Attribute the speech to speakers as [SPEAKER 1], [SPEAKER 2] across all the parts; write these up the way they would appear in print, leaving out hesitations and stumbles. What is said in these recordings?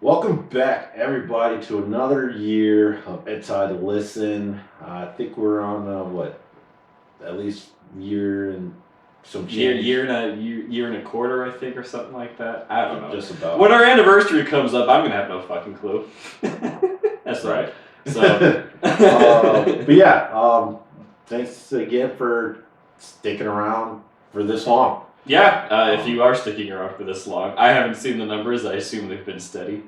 [SPEAKER 1] Welcome back, everybody, to another year of Itaitolisten. I think we're on at least year and some change.
[SPEAKER 2] Year and a quarter, I think, or something like that. I don't know.
[SPEAKER 1] Just about.
[SPEAKER 2] When our anniversary comes up, I'm gonna have no fucking clue. That's right. So,
[SPEAKER 1] but yeah, thanks again for sticking around for this long.
[SPEAKER 2] Yeah, if you are sticking around for this long, I haven't seen the numbers. I assume they've been steady.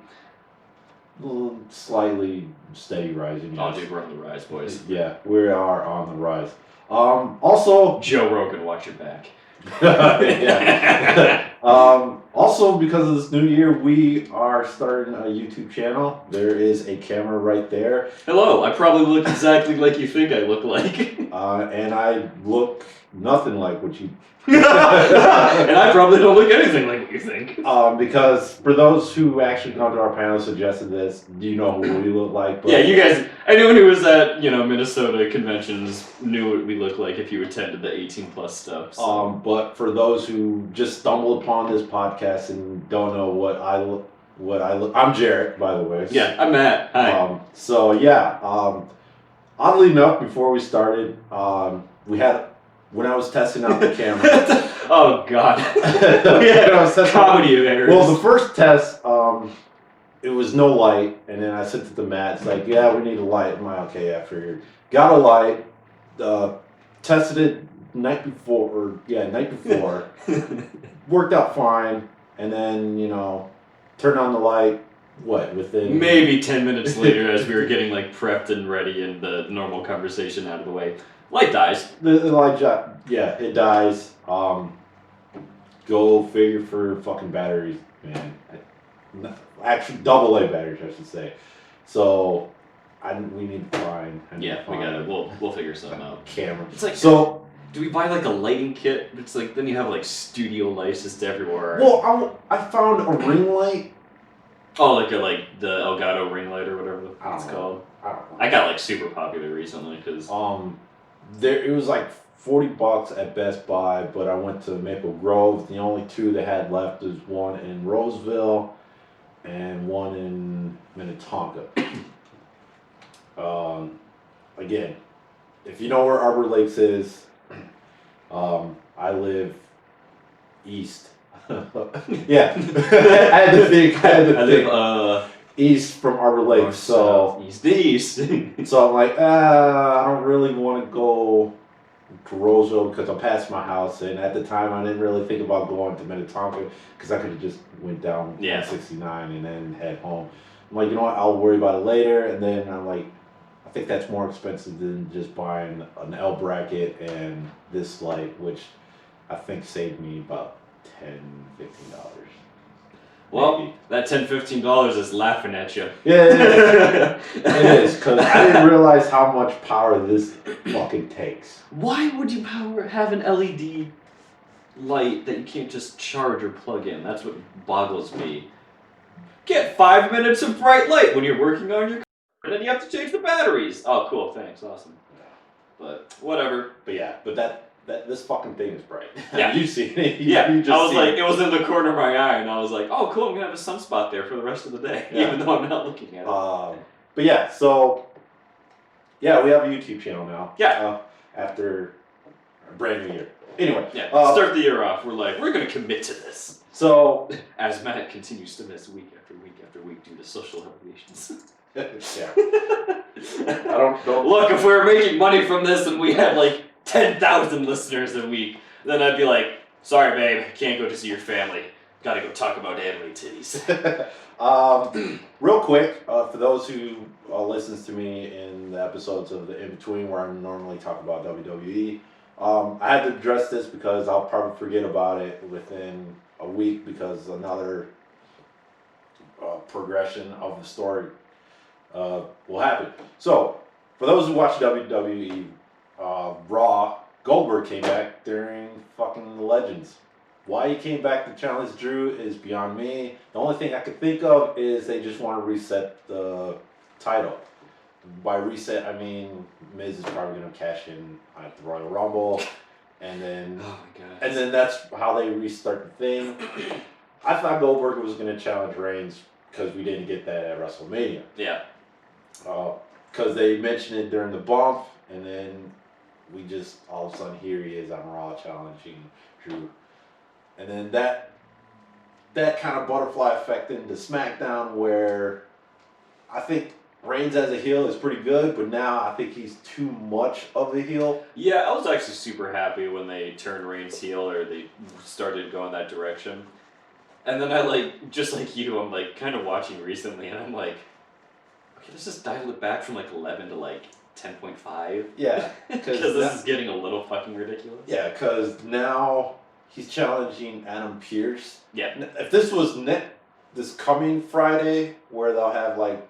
[SPEAKER 1] Slightly steady rising.
[SPEAKER 2] Oh, dude, we're on the rise, boys.
[SPEAKER 1] Yeah, we are on the rise. Also,
[SPEAKER 2] Joe Rogan, watch your back.
[SPEAKER 1] yeah. Also, because of this new year, we are starting a YouTube channel. There is a camera right there.
[SPEAKER 2] Hello, I probably look exactly like you think I look like.
[SPEAKER 1] And I look nothing like what you.
[SPEAKER 2] And I probably don't look anything like what you think.
[SPEAKER 1] Because for those who actually come to our panel suggested this, do you know who we look like?
[SPEAKER 2] But yeah, you guys. Anyone who was at Minnesota conventions knew what we look like if you attended the 18+ stuff. So.
[SPEAKER 1] But for those who just stumbled upon this podcast and don't know what I look, I'm Jarrett, by the way.
[SPEAKER 2] Yeah, I'm Matt. Hi.
[SPEAKER 1] So yeah, oddly enough, before we started, we had. When I was testing out the camera.
[SPEAKER 2] Oh God. Comedy errors.
[SPEAKER 1] Well, the first test, it was no light, and then I sent it to Matt. It's like, yeah, we need a light. I'm like, okay, I figured. Got a light. Tested it night before. Worked out fine, and then turned on the light. Within
[SPEAKER 2] maybe 10 minutes later, as we were getting prepped and ready, and the normal conversation out of the way. Light dies.
[SPEAKER 1] The light, yeah, it dies. Go figure for fucking batteries, man. Actually, AA batteries, I should say. So, we need to find.
[SPEAKER 2] We got it. We'll figure something out.
[SPEAKER 1] Camera.
[SPEAKER 2] It's like so. Do we buy a lighting kit? It's like then you have studio lights just everywhere.
[SPEAKER 1] Well, I found a ring light.
[SPEAKER 2] Oh, the Elgato ring light or whatever it's called.
[SPEAKER 1] I don't know.
[SPEAKER 2] I got super popular recently because
[SPEAKER 1] it was $40 at Best Buy, but I went to Maple Grove. The only two they had left is one in Roseville and one in Minnetonka. Again, if you know where Arbor Lakes is, I live east. Yeah, I had to think. I live east from Arbor Lakes, so
[SPEAKER 2] east.
[SPEAKER 1] So I'm like, I don't really want to go to Roseville because I'm past my house, and at the time I didn't really think about going to Minnetonka because I could have just went down 169 and then head home. I'm like, you know what? I'll worry about it later, and then I'm like, I think that's more expensive than just buying an L bracket and this light, which I think saved me about $10-15.
[SPEAKER 2] Well,
[SPEAKER 1] maybe.
[SPEAKER 2] That $10-15 is laughing at you.
[SPEAKER 1] Yeah, it is. It is, because I didn't realize how much power this fucking takes.
[SPEAKER 2] Why would you have an LED light that you can't just charge or plug in? That's what boggles me. Get 5 minutes of bright light when you're working on your car, and then you have to change the batteries. Oh, cool, thanks, awesome. But whatever.
[SPEAKER 1] But yeah, this fucking thing is bright.
[SPEAKER 2] Yeah.
[SPEAKER 1] You see it.
[SPEAKER 2] Yeah,
[SPEAKER 1] You just
[SPEAKER 2] I was
[SPEAKER 1] see
[SPEAKER 2] it was in the corner of my eye, and I was like, oh, cool, I'm going to have a sunspot there for the rest of the day, even though I'm not looking at it.
[SPEAKER 1] But yeah, so, yeah, we have a YouTube channel now.
[SPEAKER 2] Yeah.
[SPEAKER 1] After a brand new year. Anyway.
[SPEAKER 2] Yeah, start the year off, we're going to commit to this.
[SPEAKER 1] So.
[SPEAKER 2] As Matt continues to miss week after week after week due to social obligations.
[SPEAKER 1] Yeah. I don't
[SPEAKER 2] Look, if we were making money from this and we had 10,000 listeners a week, then I'd be like, sorry babe, can't go to see your family. Gotta go talk about anime titties.
[SPEAKER 1] Real quick, for those who listens to me in the episodes of the In-Between where I normally talk about WWE, I had to address this because I'll probably forget about it within a week because another progression of the story will happen. So, for those who watch WWE, Raw, Goldberg came back during fucking Legends. Why he came back to challenge Drew is beyond me. The only thing I could think of is they just want to reset the title. By reset, I mean Miz is probably going to cash in at the Royal Rumble, and then that's how they restart the thing. I thought Goldberg was going to challenge Reigns. because we didn't get that at WrestleMania.
[SPEAKER 2] Yeah.
[SPEAKER 1] Because they mentioned it during the bump, and then we just all of a sudden here he is on Raw challenging Drew, and then that kind of butterfly effect into SmackDown where I think Reigns as a heel is pretty good, but now I think he's too much of a heel.
[SPEAKER 2] Yeah, I was actually super happy when they turned Reigns heel or they started going that direction. And then I just like you, I'm like kind of watching recently and I'm like, okay, let's just dial it back from like 11 to like 10.5.
[SPEAKER 1] Yeah.
[SPEAKER 2] Because this is getting a little fucking ridiculous.
[SPEAKER 1] Yeah, because now he's challenging Adam Pearce.
[SPEAKER 2] Yeah.
[SPEAKER 1] If this was this coming Friday, where they'll have like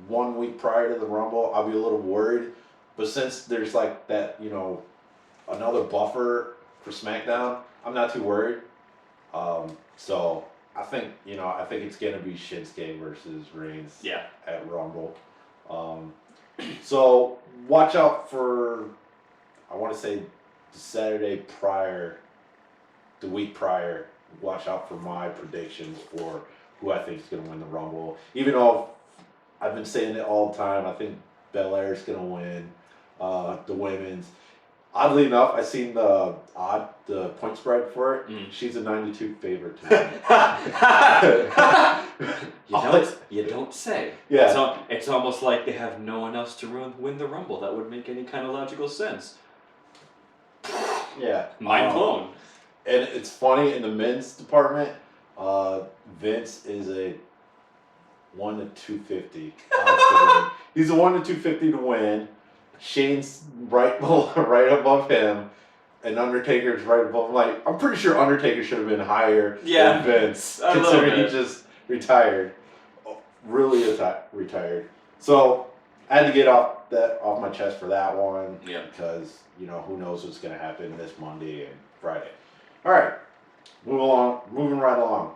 [SPEAKER 1] 1 week prior to the Rumble, I'll be a little worried. But since there's like that, another buffer for SmackDown, I'm not too worried. So I think it's gonna be Shinsuke versus Reigns.
[SPEAKER 2] Yeah.
[SPEAKER 1] At Rumble. So watch out for, I want to say the Saturday prior, the week prior. Watch out for my predictions for who I think is going to win the Rumble. Even though I've been saying it all the time, I think Belair's going to win the women's. Oddly enough, I seen the point spread for it. She's a 92 favorite to win.
[SPEAKER 2] You don't say.
[SPEAKER 1] Yeah.
[SPEAKER 2] It's almost like they have no one else to win the Rumble. That would make any kind of logical sense.
[SPEAKER 1] Yeah.
[SPEAKER 2] Mind blown.
[SPEAKER 1] And it's funny, in the men's department, Vince is a 1 to 250. He's a 1 to 250 to win. Shane's right above him, and Undertaker's right above him. Like, I'm pretty sure Undertaker should have been higher than Vince, considering he just retired. Really retired. So I had to get off my chest for that one.
[SPEAKER 2] Yeah.
[SPEAKER 1] Because who knows what's gonna happen this Monday and Friday. All right, moving right along.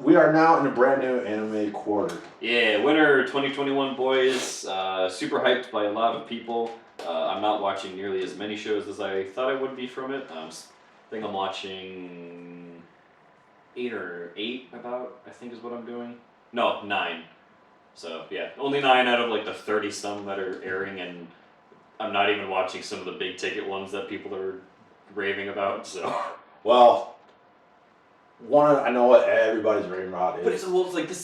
[SPEAKER 1] We are now in a brand new anime quarter.
[SPEAKER 2] Yeah, winter 2021, boys. Super hyped by a lot of people. I'm not watching nearly as many shows as I thought I would be from it. I think I'm watching 8 about, I think is what I'm doing. No, 9. So yeah, only 9 out of like the 30 some that are airing, and I'm not even watching some of the big ticket ones that people are raving about. So.
[SPEAKER 1] Well, one I know what everybody's raving about is.
[SPEAKER 2] But it's like this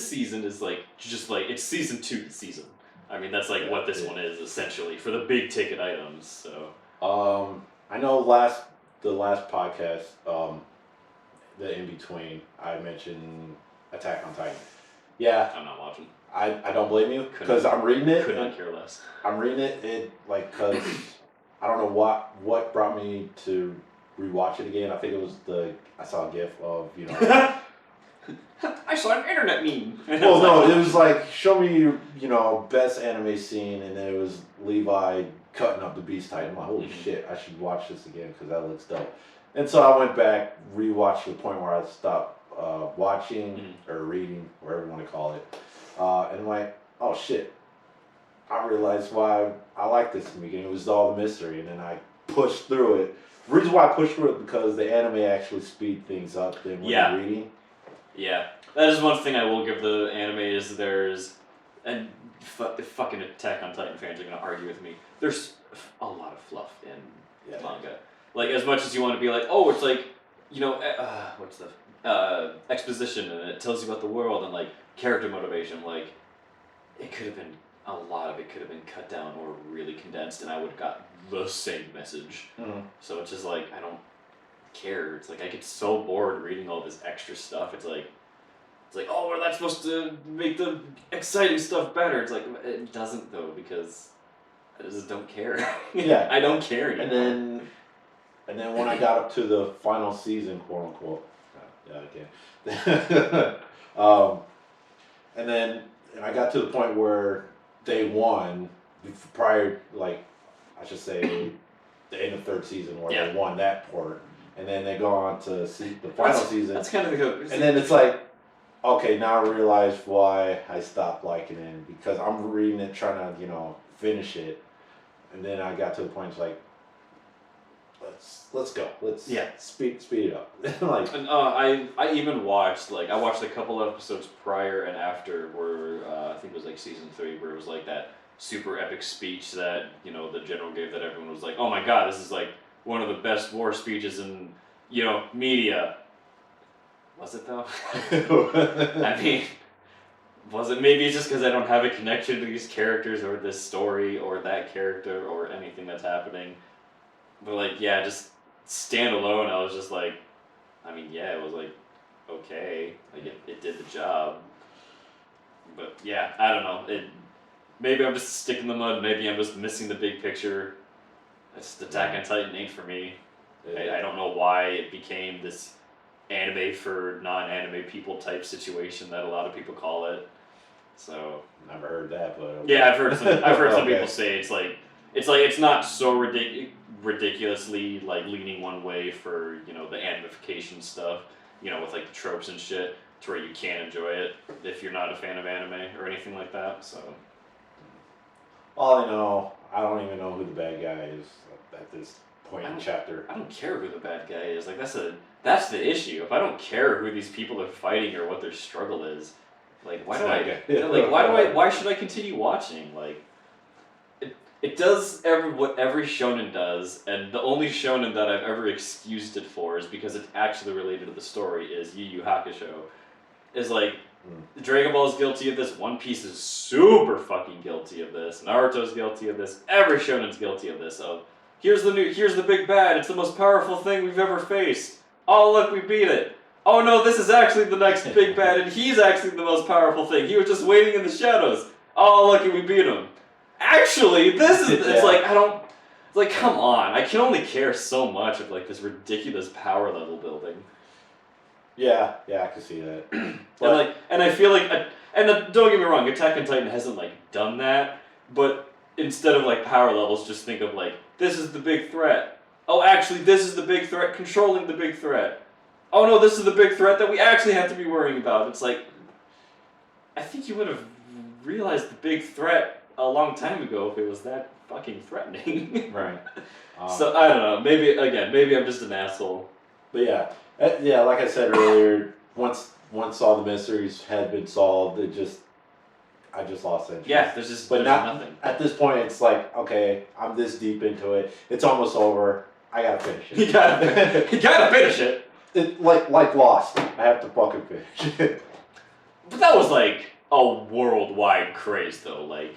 [SPEAKER 2] season is like just like it's season 2 season. I mean that's like what this one is essentially for the big ticket items. So.
[SPEAKER 1] I know the last podcast, the in between, I mentioned Attack on Titan. Yeah.
[SPEAKER 2] I'm not watching.
[SPEAKER 1] I don't blame you because I'm reading it.
[SPEAKER 2] Could not care less.
[SPEAKER 1] I'm reading it because I don't know what brought me to rewatch it again. I think it was I saw a gif of
[SPEAKER 2] I saw an internet meme.
[SPEAKER 1] Well, no, it was like show me best anime scene, and then it was Levi cutting up the Beast Titan. I'm like, holy shit, I should watch this again because that looks dope. And so I went back, rewatched to the point where I stopped watching or reading, whatever you want to call it, and I'm like, oh shit, I realized why I liked this movie. It was all the mystery, and then I pushed through it. The reason why I pushed through it because the anime actually speed things up than when you're reading.
[SPEAKER 2] Yeah, that is one thing I will give the anime is and fucking Attack on Titan fans are gonna argue with me. There's a lot of fluff in manga. Like as much as you want to be like, oh, it's like what's the exposition and it tells you about the world and like character motivation. Like it could have been a lot of it could have been cut down or really condensed, and I would have got the same message. So it's just like I don't care. It's like I get so bored reading all this extra stuff. It's like oh, well, that's supposed to make the exciting stuff better. It's like it doesn't though because I just don't care.
[SPEAKER 1] Yeah,
[SPEAKER 2] I don't care anymore.
[SPEAKER 1] And then when I got up to the final season, quote unquote, and then I got to the point where day 1, prior, like I should say, the end of 3rd season where they won that part, and then they go on to the final season.
[SPEAKER 2] That's kind of the
[SPEAKER 1] and then it's like, okay, now I realize why I stopped liking it because I'm reading it, trying to finish it, and then I got to the point it's like, let's go. Let's
[SPEAKER 2] Yeah.
[SPEAKER 1] speed it up. Like,
[SPEAKER 2] And I even watched I watched a couple of episodes prior and after where I think it was like season 3 where it was like that super epic speech that the general gave that everyone was like, oh my god, this is like one of the best war speeches in media. Was it though? I mean, was it? Maybe it's just because I don't have a connection to these characters or this story or that character or anything that's happening. But like, yeah, just stand alone. I was just like, I mean, yeah, it was like, okay, like it did the job. But yeah, I don't know. Maybe I'm just a stick in the mud. Maybe I'm just missing the big picture. It's Attack on Titan ain't for me. I don't know why it became this anime for non-anime people type situation that a lot of people call it. So
[SPEAKER 1] never heard that, but okay.
[SPEAKER 2] yeah, I've heard some
[SPEAKER 1] Okay.
[SPEAKER 2] people say it's not so ridiculously like leaning one way for the animification stuff, with like the tropes and shit, to where you can't enjoy it if you're not a fan of anime or anything like that. So
[SPEAKER 1] all I know, I don't even know who the bad guy is at this point in the chapter.
[SPEAKER 2] I don't care who the bad guy is. Like that's the issue. If I don't care who these people are fighting or what their struggle is, like why should I continue watching? Like it does what every shonen does, and the only shonen that I've ever excused it for is because it's actually related to the story is Yu Yu Hakusho. Is like Dragon Ball is guilty of this, One Piece is super fucking guilty of this, Naruto's guilty of this, every shonen's guilty of this. Here's the big bad, it's the most powerful thing we've ever faced. Oh look, we beat it. Oh no, this is actually the next big bad, and he's actually the most powerful thing. He was just waiting in the shadows. Oh look, we beat him. Actually, this is it's like it's like come on, I can only care so much of like this ridiculous power level building.
[SPEAKER 1] Yeah, I can see that.
[SPEAKER 2] And I feel like don't get me wrong, Attack on Titan hasn't like done that, but instead of like power levels, just think of like this is the big threat. Oh, actually, this is the big threat controlling the big threat. Oh no, this is the big threat that we actually have to be worrying about. It's like, I think you would have realized the big threat a long time ago if it was that fucking threatening.
[SPEAKER 1] Right.
[SPEAKER 2] So I don't know. Maybe I'm just an asshole.
[SPEAKER 1] But yeah, like I said earlier, once all the mysteries had been solved, I just lost interest.
[SPEAKER 2] Yeah, there's nothing.
[SPEAKER 1] At this point, it's like, okay, I'm this deep into it. It's almost over. I gotta finish it.
[SPEAKER 2] You gotta finish it.
[SPEAKER 1] Like Lost. I have to fucking finish it.
[SPEAKER 2] But that was like a worldwide craze, though. Like,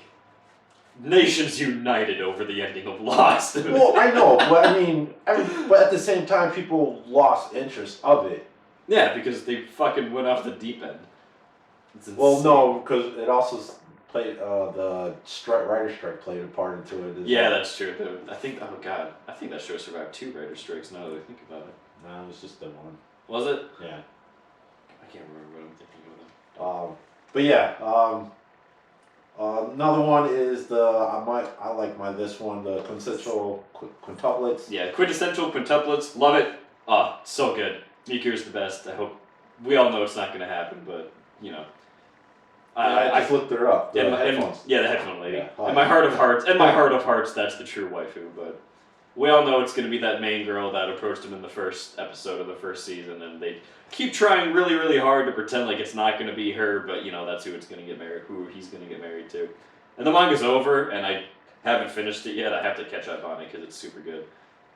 [SPEAKER 2] nations united over the ending of Lost.
[SPEAKER 1] Well, I know, but I mean, but at the same time, people lost interest of it.
[SPEAKER 2] Yeah, because they fucking went off the deep end.
[SPEAKER 1] Well, no, because it also played the writer strike played a part into it.
[SPEAKER 2] Yeah, that's true. I think that show survived 2 writer strikes. Now that I think about it.
[SPEAKER 1] No, it was just the one.
[SPEAKER 2] Was it?
[SPEAKER 1] Yeah.
[SPEAKER 2] I can't remember what I'm thinking of.
[SPEAKER 1] But yeah, another one is this one, the quintessential quintuplets.
[SPEAKER 2] Yeah, quintessential quintuplets. Love it. Oh, so good. Miku's the best. I hope we all know it's not going to happen, but
[SPEAKER 1] I just looked her up. The
[SPEAKER 2] headphones. The headphone lady.
[SPEAKER 1] Yeah.
[SPEAKER 2] In my heart of hearts, that's the true waifu. But we all know it's going to be that main girl that approached him in the first episode of the first season, and they keep trying really, really hard to pretend like it's not going to be her, but that's who he's going to get married to. And the manga's over, and I haven't finished it yet. I have to catch up on it because it's super good.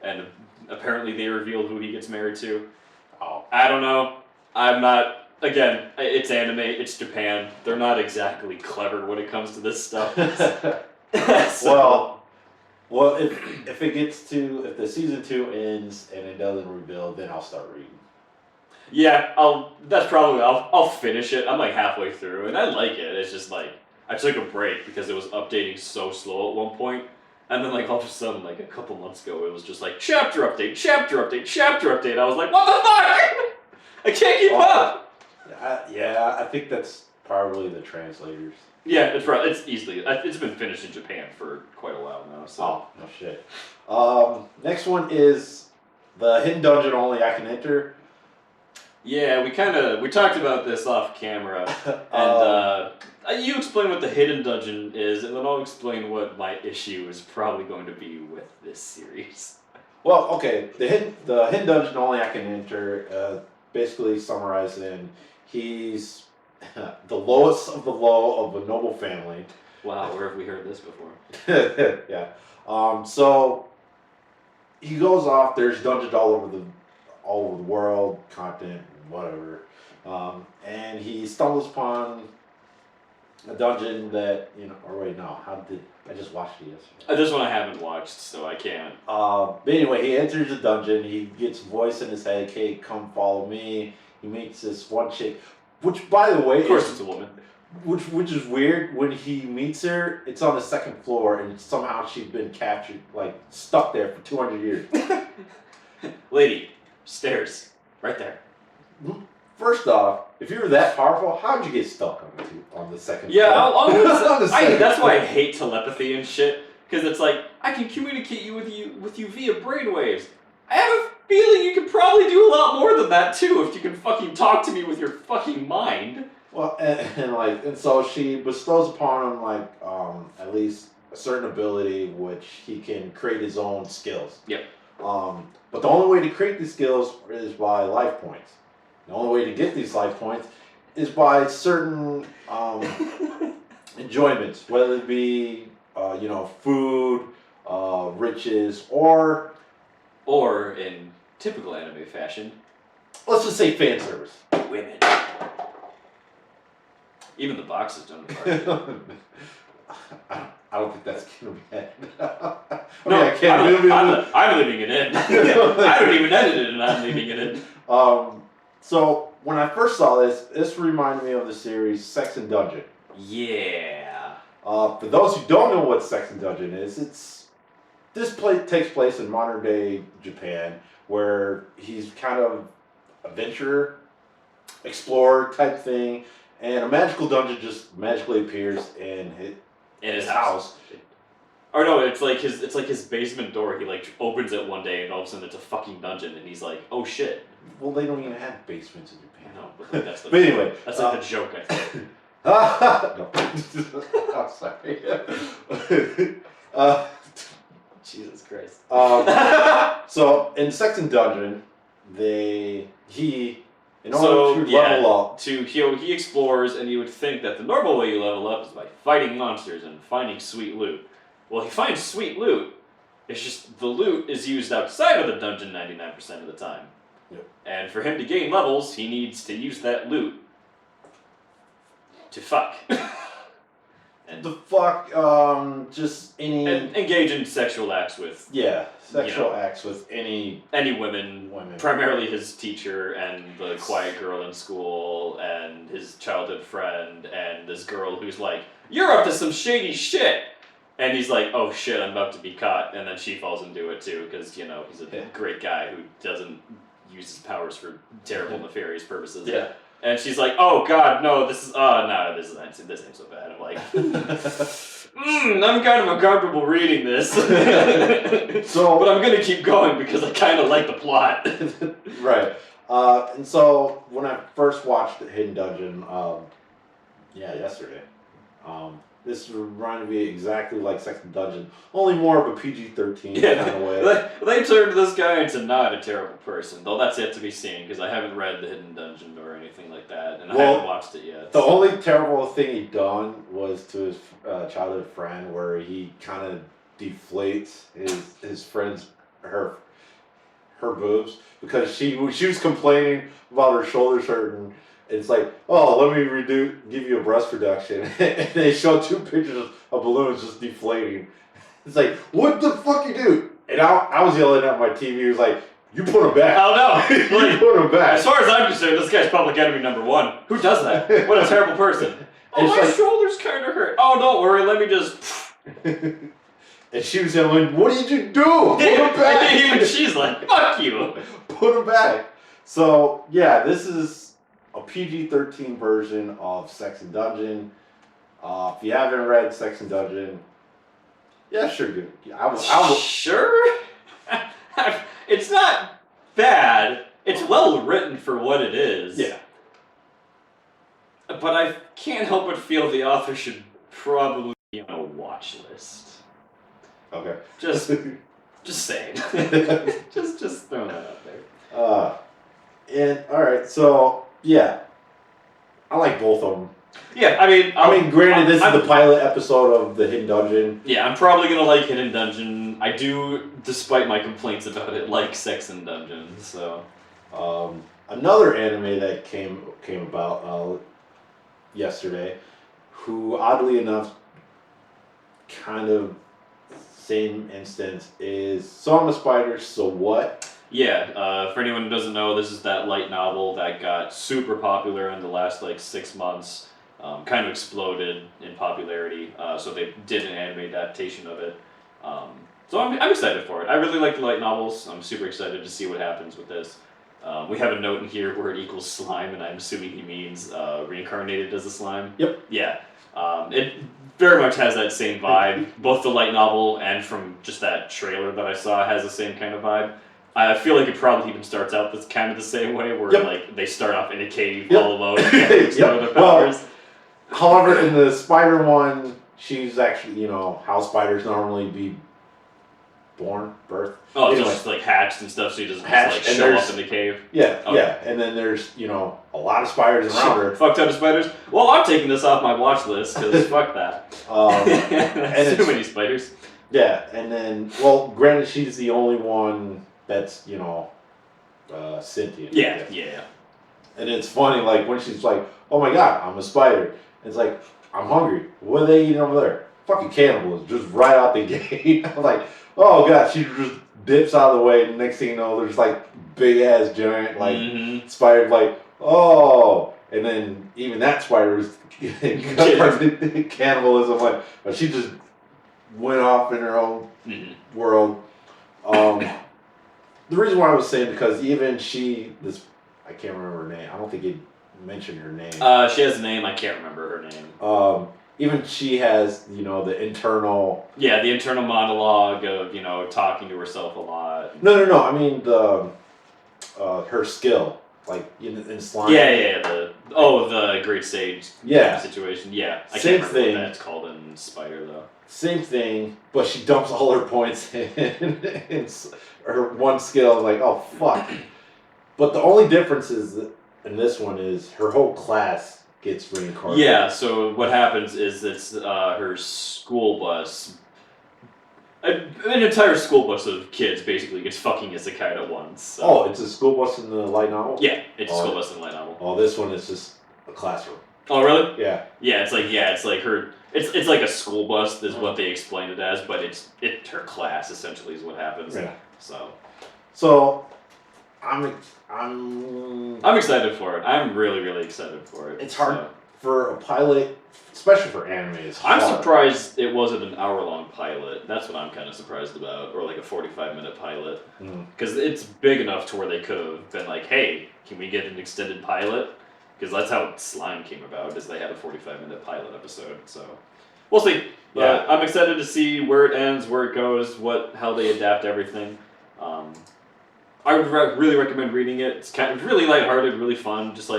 [SPEAKER 2] And apparently they revealed who he gets married to. Oh, I don't know. I'm not. Again, it's anime, it's Japan. They're not exactly clever when it comes to this stuff.
[SPEAKER 1] Well, if the season 2 ends and it doesn't reveal, then I'll start reading.
[SPEAKER 2] Yeah, I'll finish it. I'm like halfway through, and I like it. It's just like I took a break because it was updating so slow at one point, and then like all of a sudden, like a couple months ago, it was just like chapter update. I was like, what the fuck? I can't keep up.
[SPEAKER 1] I think that's probably the translators.
[SPEAKER 2] Yeah, it's been finished in Japan for quite a while now. So.
[SPEAKER 1] Oh, no shit. Next one is the hidden dungeon only I can enter.
[SPEAKER 2] Yeah, we talked about this off camera, and you explain what the hidden dungeon is, and then I'll explain what my issue is probably going to be with this series.
[SPEAKER 1] Well, okay. The hidden dungeon only I can enter. Basically summarized in he's the lowest of the low of a noble family.
[SPEAKER 2] Wow, where have we heard this before?
[SPEAKER 1] Yeah. So he goes off. There's dungeons all over the world, continent, whatever. And he stumbles upon a dungeon that Or wait, no. How did I just watched it yesterday?
[SPEAKER 2] This one I haven't watched, so I can't.
[SPEAKER 1] But anyway, he enters the dungeon. He gets a voice in his head. "Hey, come follow me." He meets this one chick, which, by the way,
[SPEAKER 2] Of course, it's a woman.
[SPEAKER 1] Which is weird. When he meets her, it's on the second floor, and somehow she's been captured, like stuck there for 200 years.
[SPEAKER 2] Lady, stairs, right there.
[SPEAKER 1] First off, if you were that powerful, how'd you get stuck on the second
[SPEAKER 2] Yeah,
[SPEAKER 1] floor?
[SPEAKER 2] that's why I hate telepathy and shit. Because it's like, I can communicate with you via brainwaves. I have a feeling you could probably do a lot more than that too if you can fucking talk to me with your fucking mind.
[SPEAKER 1] Well, and so she bestows upon him at least a certain ability which he can create his own skills.
[SPEAKER 2] Yep.
[SPEAKER 1] But the only way to create these skills is by life points. The only way to get these life points is by certain enjoyments, whether it be food, riches, or
[SPEAKER 2] in typical anime fashion,
[SPEAKER 1] let's just say fan service.
[SPEAKER 2] women. Even the boxes don't apply.
[SPEAKER 1] I don't think that's gonna be it.
[SPEAKER 2] I'm leaving it in. I don't even edit it, and I'm leaving it in.
[SPEAKER 1] So when I first saw this reminded me of the series Sex and Dungeon.
[SPEAKER 2] Yeah.
[SPEAKER 1] For those who don't know what Sex and Dungeon is, takes place in modern day Japan, where he's kind of adventurer, explorer type thing, and a magical dungeon just magically appears in his house.
[SPEAKER 2] Or no, it's like his basement door. He opens it one day, and all of a sudden it's a fucking dungeon, and he's like, "Oh shit!"
[SPEAKER 1] Well, they don't even have basements in Japan.
[SPEAKER 2] No, but that's the.
[SPEAKER 1] But anyway,
[SPEAKER 2] that's the joke, I think.
[SPEAKER 1] No. I'm sorry.
[SPEAKER 2] Jesus Christ.
[SPEAKER 1] So in Sex and Dungeon, in order to level up,
[SPEAKER 2] he explores, and you would think that the normal way you level up is by fighting monsters and finding sweet loot. Well, he finds sweet loot. It's just the loot is used outside of the dungeon 99% of the time.
[SPEAKER 1] Yep.
[SPEAKER 2] And for him to gain levels, he needs to use that loot to fuck.
[SPEAKER 1] And just any...
[SPEAKER 2] And engage in sexual acts with...
[SPEAKER 1] Yeah, sexual acts with any
[SPEAKER 2] women. Primarily his teacher and the quiet girl in school and his childhood friend and this girl who's like, "You're up to some shady shit!" And he's like, "Oh shit, I'm about to be caught." And then she falls into it too, because, he's a great guy who doesn't use his powers for terrible, nefarious purposes.
[SPEAKER 1] Yeah.
[SPEAKER 2] And she's like, "Oh god, no, this ain't so bad." I'm like, I'm kind of uncomfortable reading this. But I'm gonna keep going because I kind of like the plot.
[SPEAKER 1] Right. And so when I first watched the Hidden Dungeon, yesterday, this reminded me exactly like Sex and Dungeon, only more of a PG-13 kind of way.
[SPEAKER 2] They turned this guy into not a terrible person, though that's yet to be seen, because I haven't read The Hidden Dungeon or anything like that, and I haven't watched it yet.
[SPEAKER 1] The only terrible thing he done was to his childhood friend, where he kind of deflates his friend's, her boobs, because she was complaining about her shoulders hurting. It's like, "Oh, let me give you a breast reduction." And they show 2 pictures of balloons just deflating. It's like, what the fuck you do? And I was yelling at my TV. He was like, "You put them back."
[SPEAKER 2] Oh no!
[SPEAKER 1] You put them back.
[SPEAKER 2] As far as I'm concerned, this guy's public enemy number 1. Who does that? What a terrible person. Oh, my shoulders kind of hurt. Oh, don't worry. Let me just...
[SPEAKER 1] And she was yelling, "What did you do? Put them back."
[SPEAKER 2] Even she's like, "Fuck you."
[SPEAKER 1] Put them back. So, yeah, this is a PG-13 version of Sex and Dungeon. If you haven't read Sex and Dungeon, yeah, sure, good. I will.
[SPEAKER 2] Sure? It's not bad. It's well written for what it is.
[SPEAKER 1] Yeah.
[SPEAKER 2] But I can't help but feel the author should probably be on a watch list.
[SPEAKER 1] Okay.
[SPEAKER 2] Just Just saying. just throwing that out there.
[SPEAKER 1] And alright, so yeah. I like both of them.
[SPEAKER 2] Yeah, I mean,
[SPEAKER 1] granted, this is the pilot episode of the Hidden Dungeon.
[SPEAKER 2] Yeah, I'm probably gonna like Hidden Dungeon. I do, despite my complaints about it, like Sex and Dungeons. So,
[SPEAKER 1] another anime that came about yesterday, who oddly enough, kind of same instance is So I'm a Spider. So what?
[SPEAKER 2] Yeah, for anyone who doesn't know, this is that light novel that got super popular in the last 6 months. Kind of exploded in popularity, so they did an anime adaptation of it. So I'm excited for it. I really like the light novels. I'm super excited to see what happens with this. We have a note in here where it equals slime, and I'm assuming he means reincarnated as a slime.
[SPEAKER 1] Yep.
[SPEAKER 2] Yeah. It very much has that same vibe. Both the light novel and from just that trailer that I saw has the same kind of vibe. I feel like it probably even starts out this kind of the same way, where they start off in a cave all alone and can't explore their powers.
[SPEAKER 1] However, in the spider one, she's actually, how spiders normally be birth.
[SPEAKER 2] Oh, anyway. Just hatched and stuff, so she doesn't just show up in the cave.
[SPEAKER 1] Yeah, okay. Yeah, and then there's a lot of spiders around her.
[SPEAKER 2] Fuck ton of spiders. Well, I'm taking this off my watch list because fuck that. And too many spiders.
[SPEAKER 1] Yeah, and then granted, she's the only one that's sentient.
[SPEAKER 2] Yeah.
[SPEAKER 1] And it's funny, when she's like, "Oh my god, I'm a spider." It's like, I'm hungry. What are they eating over there? Fucking cannibals, just right out the gate. I'm like, oh god, she just dips out of the way, and next thing you know, there's big ass giant spider, oh, and then even that spider was cannibalism. She just went off in her own world. The reason why I was saying, because even I can't remember her name. I don't think it mentioned her name.
[SPEAKER 2] She has a name. I can't remember her name.
[SPEAKER 1] Even she has, the internal.
[SPEAKER 2] Yeah, the internal monologue of talking to herself a lot.
[SPEAKER 1] No. I mean her skill, in slime.
[SPEAKER 2] Yeah. The great sage. Situation. Yeah, I can't remember what that's called in Spider though.
[SPEAKER 1] Same thing, but she dumps all her points in her one skill. Oh fuck! But the only difference is that in this one is her whole class gets reincarnated.
[SPEAKER 2] Yeah, so what happens is it's her school bus. An entire school bus of kids basically gets fucking isekai at once. So.
[SPEAKER 1] Oh, it's a school bus in the light novel?
[SPEAKER 2] Yeah, it's a school bus in the light novel.
[SPEAKER 1] Oh, this one is just a classroom.
[SPEAKER 2] Oh, really?
[SPEAKER 1] Yeah.
[SPEAKER 2] Yeah, it's like her. It's like a school bus is what they explain it as, but it's her class essentially is what happens.
[SPEAKER 1] Yeah.
[SPEAKER 2] So
[SPEAKER 1] I'm
[SPEAKER 2] excited for it. I'm really, really excited for it.
[SPEAKER 1] It's hard for a pilot, especially for anime.
[SPEAKER 2] I'm surprised it wasn't an hour-long pilot. That's what I'm kind of surprised about, or a 45-minute pilot, because it's big enough to where they could have been like, "Hey, can we get an extended pilot?" Because that's how Slime came about, is they had a 45-minute pilot episode. So we'll see. Yeah, I'm excited to see where it ends, where it goes, how they adapt everything. I would really recommend reading it. It's kind of really lighthearted, really fun, just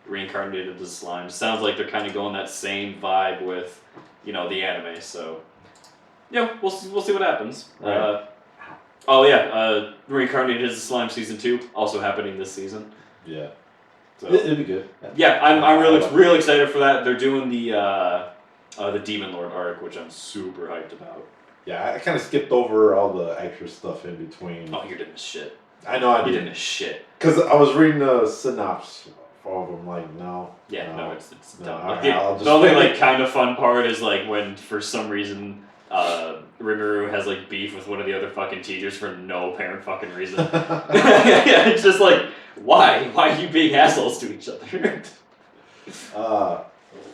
[SPEAKER 2] reincarnated as slime. Sounds like they're kind of going that same vibe with, the anime. So, we'll see what happens.
[SPEAKER 1] Right.
[SPEAKER 2] Reincarnated as a Slime season 2 also happening this season.
[SPEAKER 1] Yeah.
[SPEAKER 2] So
[SPEAKER 1] it'd be good.
[SPEAKER 2] Yeah, I'm really excited for that. They're doing the Demon Lord arc, which I'm super hyped about.
[SPEAKER 1] Yeah, I kind of skipped over all the extra stuff in between.
[SPEAKER 2] Oh, you didn't miss shit.
[SPEAKER 1] I know I did.
[SPEAKER 2] You didn't miss shit.
[SPEAKER 1] Because I was reading the synopsis of them, no.
[SPEAKER 2] Yeah, no, it's dumb.
[SPEAKER 1] The
[SPEAKER 2] only kind of fun part is when for some reason Rimuru has beef with one of the other fucking teachers for no apparent fucking reason. Yeah, it's just why? Why are you being assholes to each other?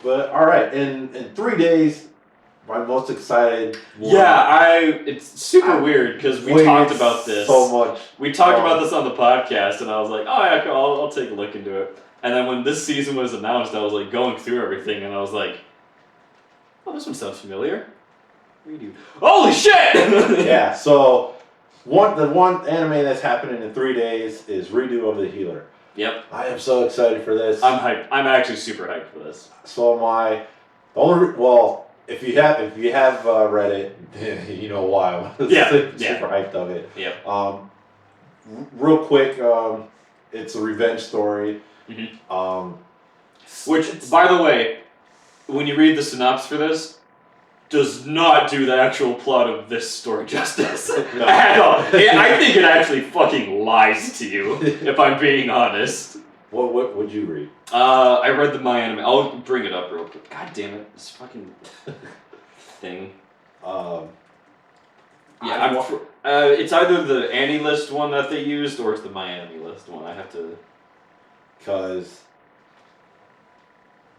[SPEAKER 1] But alright, in 3 days, my most excited one.
[SPEAKER 2] Yeah, it's super weird because we talked about this
[SPEAKER 1] so much.
[SPEAKER 2] We talked about this on the podcast, and I was like, oh yeah, I'll take a look into it. And then when this season was announced, I was going through everything, and I was like, oh, this one sounds familiar. Redo. Holy shit!
[SPEAKER 1] Yeah, so the one anime that's happening in 3 days is Redo of the Healer.
[SPEAKER 2] Yep.
[SPEAKER 1] I am so excited for this.
[SPEAKER 2] I'm hyped. I'm actually super hyped for this.
[SPEAKER 1] So am I. if you have read it, you know why I'm super hyped of it.
[SPEAKER 2] Yeah.
[SPEAKER 1] Real quick, it's a revenge story.
[SPEAKER 2] Mm-hmm. Which, by the way, when you read the synopsis for this, does not do the actual plot of this story justice at all. I think it actually fucking lies to you, if I'm being honest.
[SPEAKER 1] What would you read?
[SPEAKER 2] I read the My Anime. I'll bring it up real quick. God damn it, this fucking thing. It's either the AniList one that they used, or it's the My Anime List one. I have to.
[SPEAKER 1] Because.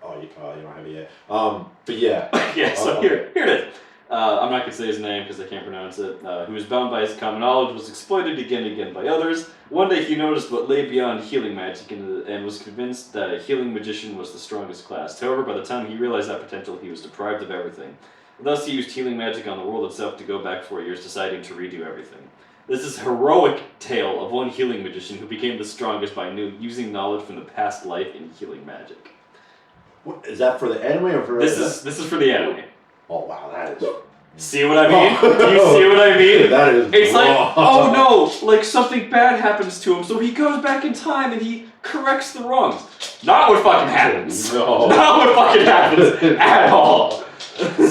[SPEAKER 1] You don't have it yet. But yeah.
[SPEAKER 2] Yeah. So here it is. I'm not gonna say his name because I can't pronounce it. Who was bound by his common knowledge, was exploited again and again by others. One day he noticed what lay beyond healing magic and was convinced that a healing magician was the strongest class. However, by the time he realized that potential, he was deprived of everything. Thus, he used healing magic on the world itself to go back 4 years, deciding to redo everything. This is a heroic tale of one healing magician who became the strongest by using knowledge from the past life in healing magic.
[SPEAKER 1] What, is that for the anime or for
[SPEAKER 2] this is for the anime?
[SPEAKER 1] Oh wow, that is.
[SPEAKER 2] See what I mean? You see what I mean?
[SPEAKER 1] That is.
[SPEAKER 2] It's like, oh no, like something bad happens to him, so he goes back in time and he corrects the wrongs. Not what fucking happens.
[SPEAKER 1] No.
[SPEAKER 2] Not what fucking happens at all.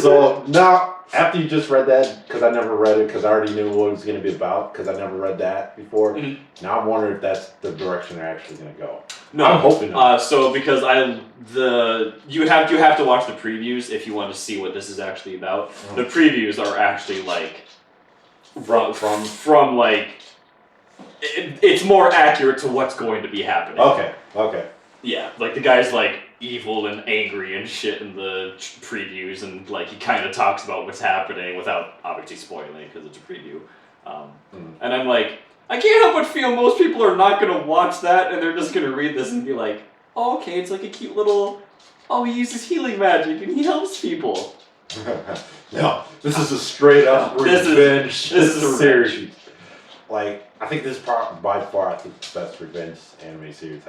[SPEAKER 1] So now, after you just read that, because I never read it, because I already knew what it was going to be about, because I never read that before. Mm-hmm. Now I'm wondering if that's the direction they're actually going to go.
[SPEAKER 2] No,
[SPEAKER 1] I'm hoping not.
[SPEAKER 2] So because you have to watch the previews if you want to see what this is actually about. Mm-hmm. The previews are actually like from like it's more accurate to what's going to be happening.
[SPEAKER 1] Okay.
[SPEAKER 2] Yeah, like the guy's like evil and angry and shit in the previews, and like he kind of talks about what's happening without obviously spoiling because it's a preview. And I'm like, I can't help but feel most people are not going to watch that and they're just going to read this and be like, oh, okay, it's like a cute little, he uses healing magic and he helps people.
[SPEAKER 1] No, this is a straight up revenge.
[SPEAKER 2] This is a
[SPEAKER 1] series. Like, I think this is by far, the best revenge anime series.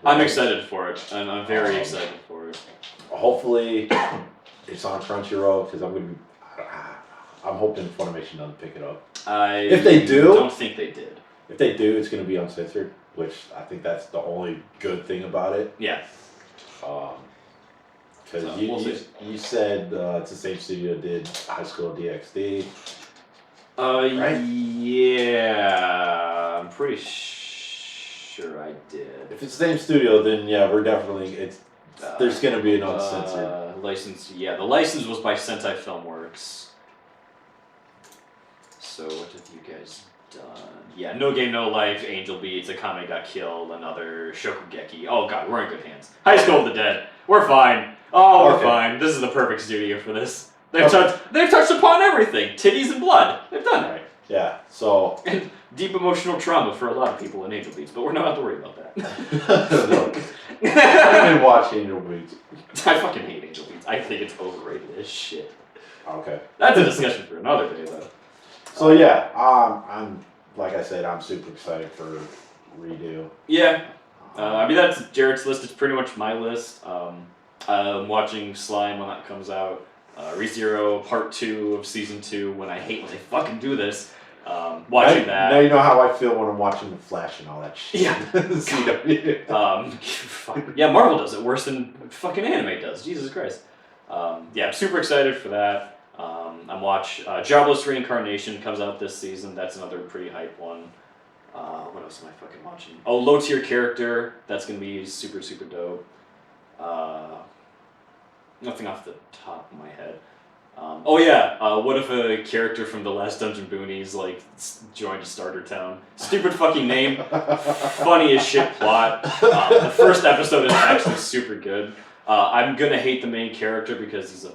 [SPEAKER 2] I'm excited for it, and I'm very excited for it.
[SPEAKER 1] Hopefully, it's on Crunchyroll because I'm hoping Funimation doesn't pick it up. If they do,
[SPEAKER 2] don't think they did.
[SPEAKER 1] If they do, it's going to be uncensored, which I think that's the only good thing about it.
[SPEAKER 2] Yeah.
[SPEAKER 1] Because you said it's the same studio that did High School DxD. Right?
[SPEAKER 2] Yeah, I'm pretty sure I did.
[SPEAKER 1] If it's the same studio, then yeah, we're definitely there's going to be an uncensored
[SPEAKER 2] license. Yeah, the license was by Sentai Filmworks. So what have you guys done? Yeah, No Game No Life, Angel Beats, Akame Got Killed, another Shokugeki. Oh god, we're in good hands. High School of the Dead. We're fine. Oh, we're fine. This is the perfect studio for this. They've touched upon everything. Titties and blood. They've done it.
[SPEAKER 1] Right. Yeah, so...
[SPEAKER 2] And deep emotional trauma for a lot of people in Angel Beats, but we're not have to worry about that.
[SPEAKER 1] No. I didn't watch Angel Beats.
[SPEAKER 2] I fucking hate Angel Beats. I think it's overrated as shit.
[SPEAKER 1] Okay.
[SPEAKER 2] That's a discussion for another day, though.
[SPEAKER 1] So yeah, I'm like I said, I'm super excited for Redo.
[SPEAKER 2] Yeah. I mean, that's Jared's list. It's pretty much my list. I'm watching Slime when that comes out. ReZero Part 2 of Season 2 when I hate when they fucking do this. Watching that.
[SPEAKER 1] Now you know how I feel when I'm watching The Flash and all that shit.
[SPEAKER 2] Yeah. Yeah, Marvel does it worse than fucking anime does. Jesus Christ. Yeah, I'm super excited for that. I'm Jobless Reincarnation comes out this season. That's another pretty hype one. What else am I fucking watching? Oh, Low Tier Character. That's going to be super, super dope. Nothing off the top of my head. What if a character from the last Dungeon Boonies joined a starter town? Stupid fucking name. Funny as shit plot. The first episode is actually super good. I'm gonna hate the main character because he's a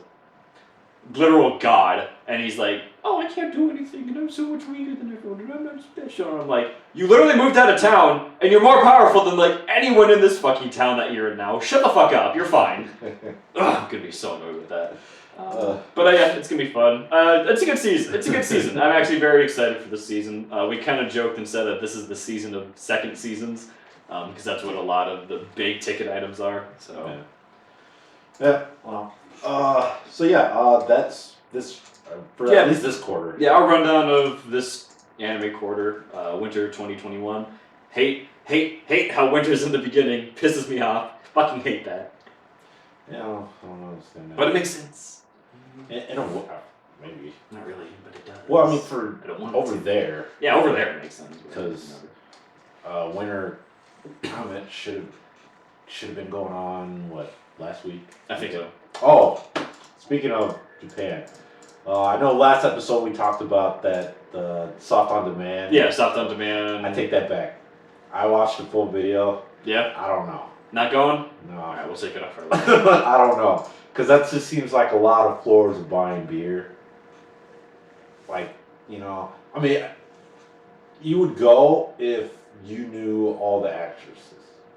[SPEAKER 2] literal god, and he's like, oh, I can't do anything, and I'm so much weaker than everyone, and I'm not special. And I'm like, you literally moved out of town, and you're more powerful than anyone in this fucking town that you're in now. Shut the fuck up, you're fine. I'm gonna be so annoyed with that. But yeah, it's gonna be fun. It's a good season. I'm actually very excited for this season. We kind of joked and said that this is the season of second seasons, because that's what a lot of the big ticket items are. So.
[SPEAKER 1] Yeah. Well. That's this for at least this quarter.
[SPEAKER 2] Yeah, our rundown of this anime quarter, winter 2021. Hate how winter's in the beginning. Pisses me off. Fucking hate that.
[SPEAKER 1] Yeah, I don't understand that.
[SPEAKER 2] But it makes sense.
[SPEAKER 1] In a maybe.
[SPEAKER 2] Not really, but it does.
[SPEAKER 1] Well, I mean, for
[SPEAKER 2] I don't want
[SPEAKER 1] over
[SPEAKER 2] to.
[SPEAKER 1] there.
[SPEAKER 2] Yeah, over there it makes sense.
[SPEAKER 1] Because winter comment should have been going on last week.
[SPEAKER 2] I think so.
[SPEAKER 1] Oh, speaking of Japan, I know last episode we talked about that the soft on demand.
[SPEAKER 2] Yeah, soft on demand.
[SPEAKER 1] I take that back. I watched the full video.
[SPEAKER 2] Yeah.
[SPEAKER 1] I don't know.
[SPEAKER 2] Not going?
[SPEAKER 1] No.
[SPEAKER 2] All right, we'll take it off for
[SPEAKER 1] I don't know, because that just seems like a lot of floors of buying beer. Like, I mean, you would go if you knew all the actresses.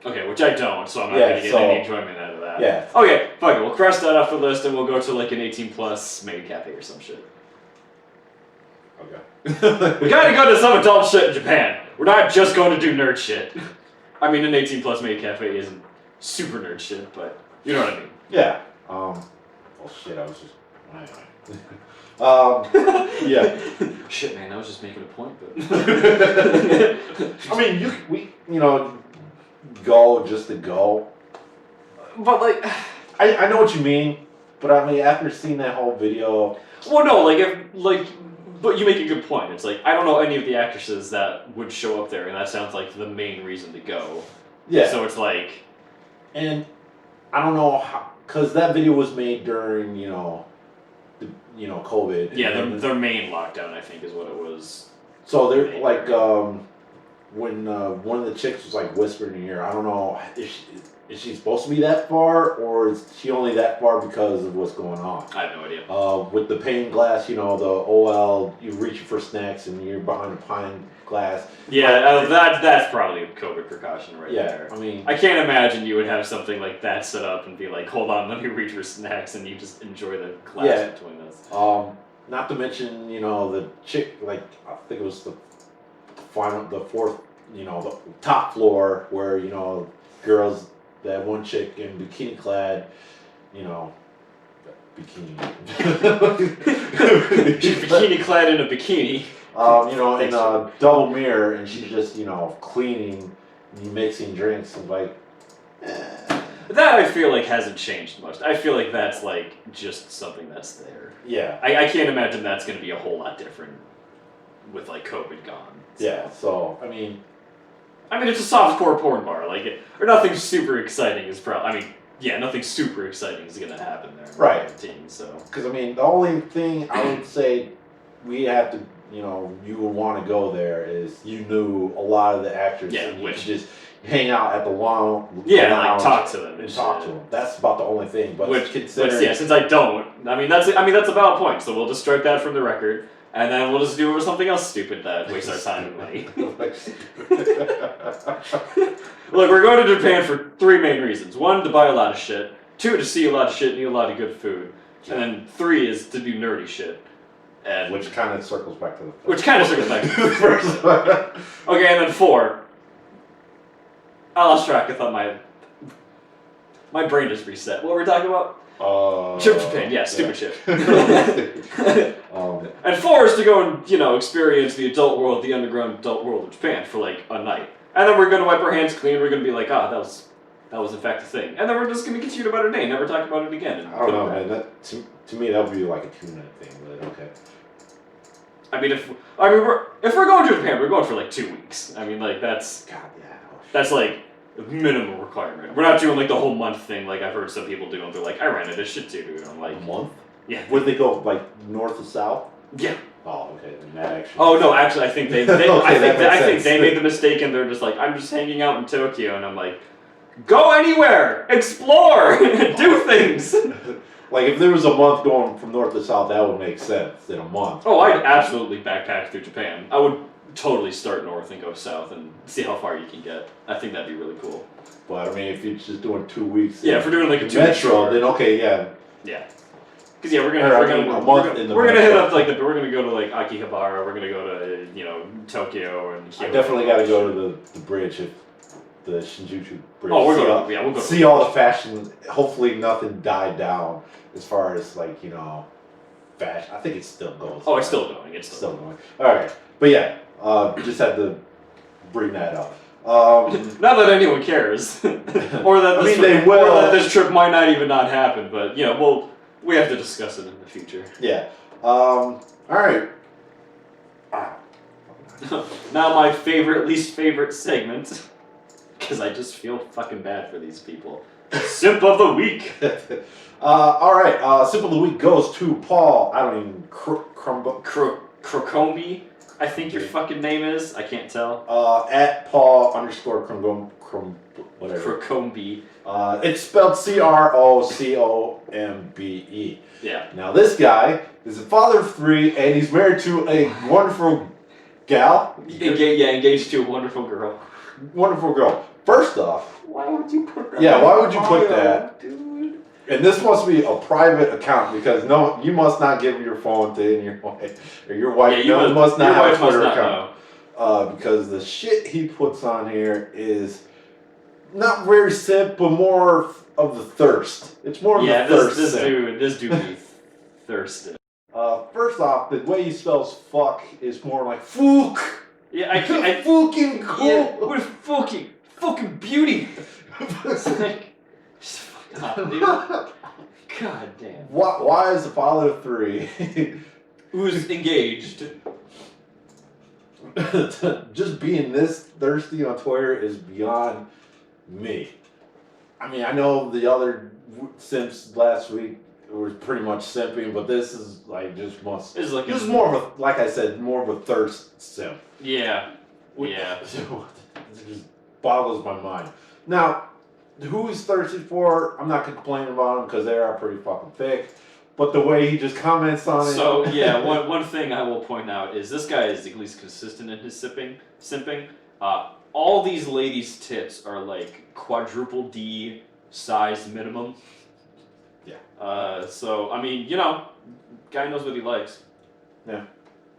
[SPEAKER 2] Okay, which I don't, so I'm not going to get any enjoyment out of that.
[SPEAKER 1] Yeah.
[SPEAKER 2] Okay, fuck it. We'll cross that off the list and we'll go to like an 18+ maid cafe or some shit.
[SPEAKER 1] Okay.
[SPEAKER 2] We gotta go to some adult shit in Japan. We're not just going to do nerd shit. I mean, an 18+ maid cafe isn't super nerd shit, but you know what I mean.
[SPEAKER 1] Yeah. Well, shit, I was just... yeah.
[SPEAKER 2] Shit, man, I was just making a point, but...
[SPEAKER 1] I mean, we go just to go.
[SPEAKER 2] But, like...
[SPEAKER 1] I know what you mean, but I mean, after seeing that whole video...
[SPEAKER 2] Well, no, but you make a good point. It's like, I don't know any of the actresses that would show up there, and that sounds like the main reason to go.
[SPEAKER 1] Yeah.
[SPEAKER 2] So it's like...
[SPEAKER 1] And I don't know how... Because that video was made during, COVID.
[SPEAKER 2] Yeah, their main lockdown, I think, is what it was.
[SPEAKER 1] So they're like, when one of the chicks was like whispering in your ear, I don't know, is she supposed to be that far, or is she only that far because of what's going on?
[SPEAKER 2] I have no idea.
[SPEAKER 1] With the pane glass, the OL, you reach for snacks and you're behind a pine glass.
[SPEAKER 2] Yeah, that's probably a COVID precaution right there.
[SPEAKER 1] I mean,
[SPEAKER 2] I can't imagine you would have something like that set up and be like, hold on, let me reach for snacks, and you just enjoy the glass between us.
[SPEAKER 1] Not to mention, the chick, like, I think it was the fourth, the top floor where, girls, that one chick in bikini clad, bikini.
[SPEAKER 2] She's bikini clad in a bikini.
[SPEAKER 1] In a double mirror, and she's just, cleaning, mixing drinks, and like.
[SPEAKER 2] That I feel like hasn't changed much. I feel like that's like just something that's there.
[SPEAKER 1] Yeah.
[SPEAKER 2] I can't imagine that's going to be a whole lot different with like COVID gone.
[SPEAKER 1] So. Yeah. So I mean,
[SPEAKER 2] it's a softcore porn bar, or nothing super exciting is probably. Nothing super exciting is going to happen there.
[SPEAKER 1] Right.
[SPEAKER 2] So.
[SPEAKER 1] Because the only thing I would say we have to, you would want to go there is you knew a lot of the actors.
[SPEAKER 2] Yeah.
[SPEAKER 1] And you could just hang out at the lounge.
[SPEAKER 2] Yeah, like talk to them.
[SPEAKER 1] And talk to them. That's about the only thing. But
[SPEAKER 2] since I don't, that's a valid point. So we'll just strike that from the record, and then we'll just do something else stupid that wastes our time and money. Look, we're going to Japan for 3 main reasons. 1, to buy a lot of shit. 2, to see a lot of shit and eat a lot of good food. Yeah. And then 3 is to do nerdy shit. And
[SPEAKER 1] which kind of circles back to the first.
[SPEAKER 2] First. Okay, and then 4. I lost track. I thought my brain just reset. What were we talking about? Trip to Japan. Yeah, stupid shit. And 4 is to go and, experience the adult world, the underground adult world of Japan for like a night. And then we're going to wipe our hands clean. We're going to be like, that was in fact a thing. And then we're just going to continue about our day, never talk about it again.
[SPEAKER 1] I don't know, man. That to me that would be like a 2-minute thing, but okay.
[SPEAKER 2] If we're going to Japan, we're going for like 2 weeks. That's that's like a minimum requirement. We're not doing like the whole month thing like I've heard some people do, and they're like, I rented a shit too, dude. I'm like,
[SPEAKER 1] a month?
[SPEAKER 2] Yeah.
[SPEAKER 1] Would they go like north to south?
[SPEAKER 2] Yeah.
[SPEAKER 1] Oh, okay. Then that actually.
[SPEAKER 2] Oh no, actually, I think they
[SPEAKER 1] okay,
[SPEAKER 2] I think they made the mistake, and they're just like, I'm just hanging out in Tokyo, and I'm like, go anywhere, explore, do things.
[SPEAKER 1] Like if there was a month going from north to south, that would make sense in a month.
[SPEAKER 2] Oh, I'd absolutely backpack through Japan. I would totally start north and go south and see how far you can get. I think that'd be really cool.
[SPEAKER 1] But if you're just doing 2 weeks.
[SPEAKER 2] Yeah, if we're doing like a 2
[SPEAKER 1] metro, then okay, yeah.
[SPEAKER 2] Yeah. Because we're gonna hit up we're gonna go to like Akihabara. We're gonna go to Tokyo and Kyoto.
[SPEAKER 1] I definitely got to go to the bridge. the Shinjuku Bridge.
[SPEAKER 2] Oh, we'll go.
[SPEAKER 1] See all the fashion. Hopefully, nothing died down as far as like fashion. I think it still goes.
[SPEAKER 2] Oh, it's still going. It's still
[SPEAKER 1] going. All right, but yeah, just had to bring that up.
[SPEAKER 2] Not that anyone cares, or that
[SPEAKER 1] they will.
[SPEAKER 2] Or that this trip might not even not happen. But we have to discuss it in the future.
[SPEAKER 1] Yeah. All right.
[SPEAKER 2] Now my least favorite segment, because I just feel fucking bad for these people. Simp of the week.
[SPEAKER 1] All right. Simp of the week goes to Paul. I don't even
[SPEAKER 2] Crocombe, I think your fucking name is. I can't tell.
[SPEAKER 1] At Paul _ whatever.
[SPEAKER 2] Crocombe.
[SPEAKER 1] It's spelled Crocombe.
[SPEAKER 2] Yeah.
[SPEAKER 1] Now this guy is a father of 3, and he's married to a wonderful gal.
[SPEAKER 2] Engaged to a wonderful girl.
[SPEAKER 1] Wonderful girl. First off,
[SPEAKER 2] why would you put that?
[SPEAKER 1] Yeah, why would you put that,
[SPEAKER 2] dude?
[SPEAKER 1] And this must be a private account because you must not give your phone to your wife or your wife.
[SPEAKER 2] Yeah,
[SPEAKER 1] you must not have a Twitter
[SPEAKER 2] not
[SPEAKER 1] account. Because the shit he puts on here is not very simp, but more of the thirst. It's more of the thirst.
[SPEAKER 2] This dude be thirsty.
[SPEAKER 1] First off, the way he spells fuck is more like fook.
[SPEAKER 2] Yeah, I
[SPEAKER 1] fucking cool.
[SPEAKER 2] Yeah, what fucking beauty. It's like, stop, dude. God damn.
[SPEAKER 1] Why is the father of 3
[SPEAKER 2] who's engaged?
[SPEAKER 1] Just being this thirsty on Twitter is beyond me. I mean, I know the other simps last week were pretty much simping, but this is like this is more of a, like I said, more of a thirst simp.
[SPEAKER 2] Yeah.
[SPEAKER 1] It just boggles my mind. Now, who he's thirsty for, I'm not complaining about him because they are pretty fucking thick. But the way he just comments on it.
[SPEAKER 2] So yeah, one thing I will point out is this guy is at least consistent in his simping. All these ladies' tits are like quadruple D size minimum.
[SPEAKER 1] Yeah.
[SPEAKER 2] So I mean, guy knows what he likes.
[SPEAKER 1] Yeah.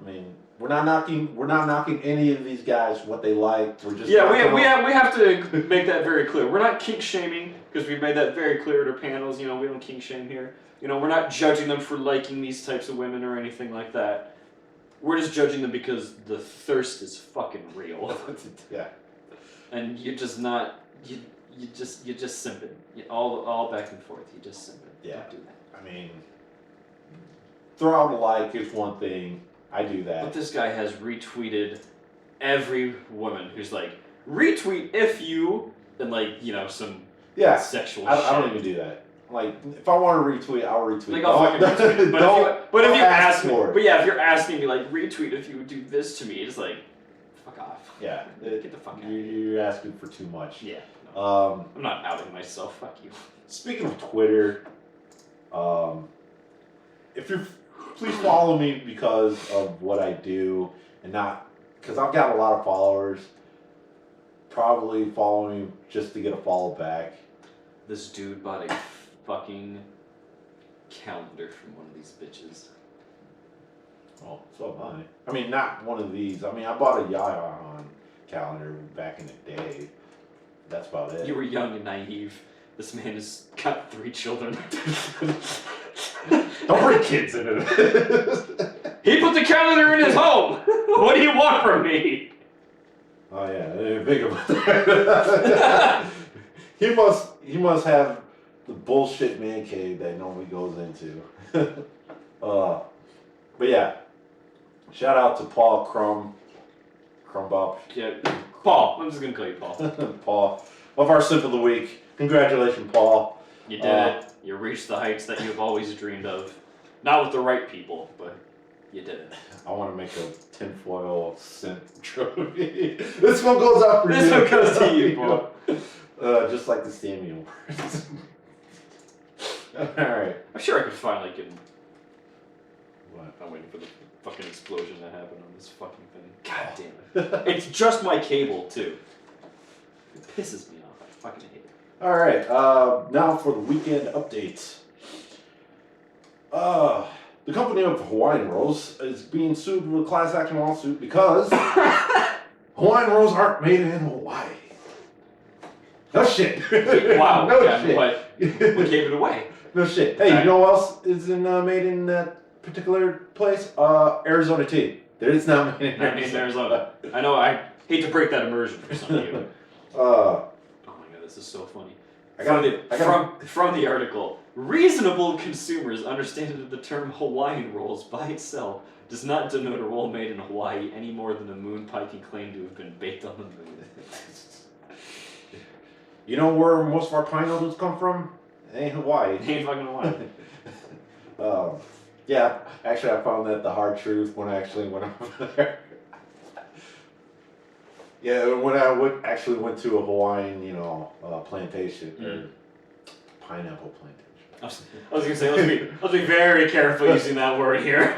[SPEAKER 1] I mean, we're not knocking any of these guys what they like. We're just
[SPEAKER 2] we have to make that very clear. We're not kink shaming because we've made that very clear at our panels. We don't kink shame here. We're not judging them for liking these types of women or anything like that. We're just judging them because the thirst is fucking real.
[SPEAKER 1] Yeah.
[SPEAKER 2] And you're just not you're just simping. All back and forth. You're just simping.
[SPEAKER 1] Yeah.
[SPEAKER 2] Don't do that.
[SPEAKER 1] I mean, throw out a like is one thing. I do that.
[SPEAKER 2] But this guy has retweeted every woman who's like, retweet if you, and like, some sexual shit.
[SPEAKER 1] I don't even do that. Like, if I want to retweet, I'll retweet.
[SPEAKER 2] Like, I'll fucking retweet. But if you ask me,
[SPEAKER 1] for it.
[SPEAKER 2] But yeah, if you're asking me, like, retweet if you would do this to me, it's like, fuck off.
[SPEAKER 1] Yeah.
[SPEAKER 2] Get the fuck out of here.
[SPEAKER 1] You're asking for too much.
[SPEAKER 2] Yeah. No. I'm not outing myself. Fuck you.
[SPEAKER 1] Speaking of Twitter, please follow me because of what I do and not because I've got a lot of followers. Probably follow me just to get a follow back.
[SPEAKER 2] This dude bought a fucking calendar from one of these bitches.
[SPEAKER 1] Oh, so am I. I mean, not one of these. I mean, I bought a Yayan calendar back in the day. That's about it.
[SPEAKER 2] You were young and naive. This man has got 3 children.
[SPEAKER 1] Don't bring kids into it.
[SPEAKER 2] He put the calendar in his home. What do you want from me?
[SPEAKER 1] Oh yeah, I didn't think about that. He must have the bullshit man cave that nobody goes into. But yeah, shout out to Paul Crumb.
[SPEAKER 2] Yeah, Paul. I'm just gonna call you Paul.
[SPEAKER 1] Paul, of our Simp of the Week. Congratulations, Paul.
[SPEAKER 2] You did it. You reached the heights that you've always dreamed of. Not with the right people, but you did it.
[SPEAKER 1] I want to make a tinfoil simp trophy. This one goes out for you.
[SPEAKER 2] This one goes to you, Paul.
[SPEAKER 1] Just like the Sammy Awards. Alright.
[SPEAKER 2] I'm sure I could find like
[SPEAKER 1] What?
[SPEAKER 2] I'm waiting for the fucking explosion to happen on this fucking thing. God damn it. It's just my cable, too. It pisses me off. I fucking hate it.
[SPEAKER 1] Alright, now for the weekend updates. The company of Hawaiian Rolls is being sued with a class action lawsuit because Hawaiian Rolls aren't made in Hawaii. No shit.
[SPEAKER 2] Wow.
[SPEAKER 1] No
[SPEAKER 2] yeah,
[SPEAKER 1] shit.
[SPEAKER 2] What gave it away?
[SPEAKER 1] No shit. Hey, you know what else is made in that particular place? Arizona tea. It's not made in
[SPEAKER 2] Not made in Arizona. I know. I hate to break that immersion for some of you. Oh my god, this is so funny. From the article, reasonable consumers understand that the term Hawaiian rolls by itself does not denote a roll made in Hawaii any more than a moon pie can claim to have been baked on the moon.
[SPEAKER 1] You know where most of our pine noodles come from? It ain't Hawaii.
[SPEAKER 2] It ain't fucking Hawaii.
[SPEAKER 1] Yeah, actually I found that the hard truth when I actually went over there. Yeah, when I went to a Hawaiian, plantation, or pineapple plantation.
[SPEAKER 2] I was gonna say, let's be very careful using that word here.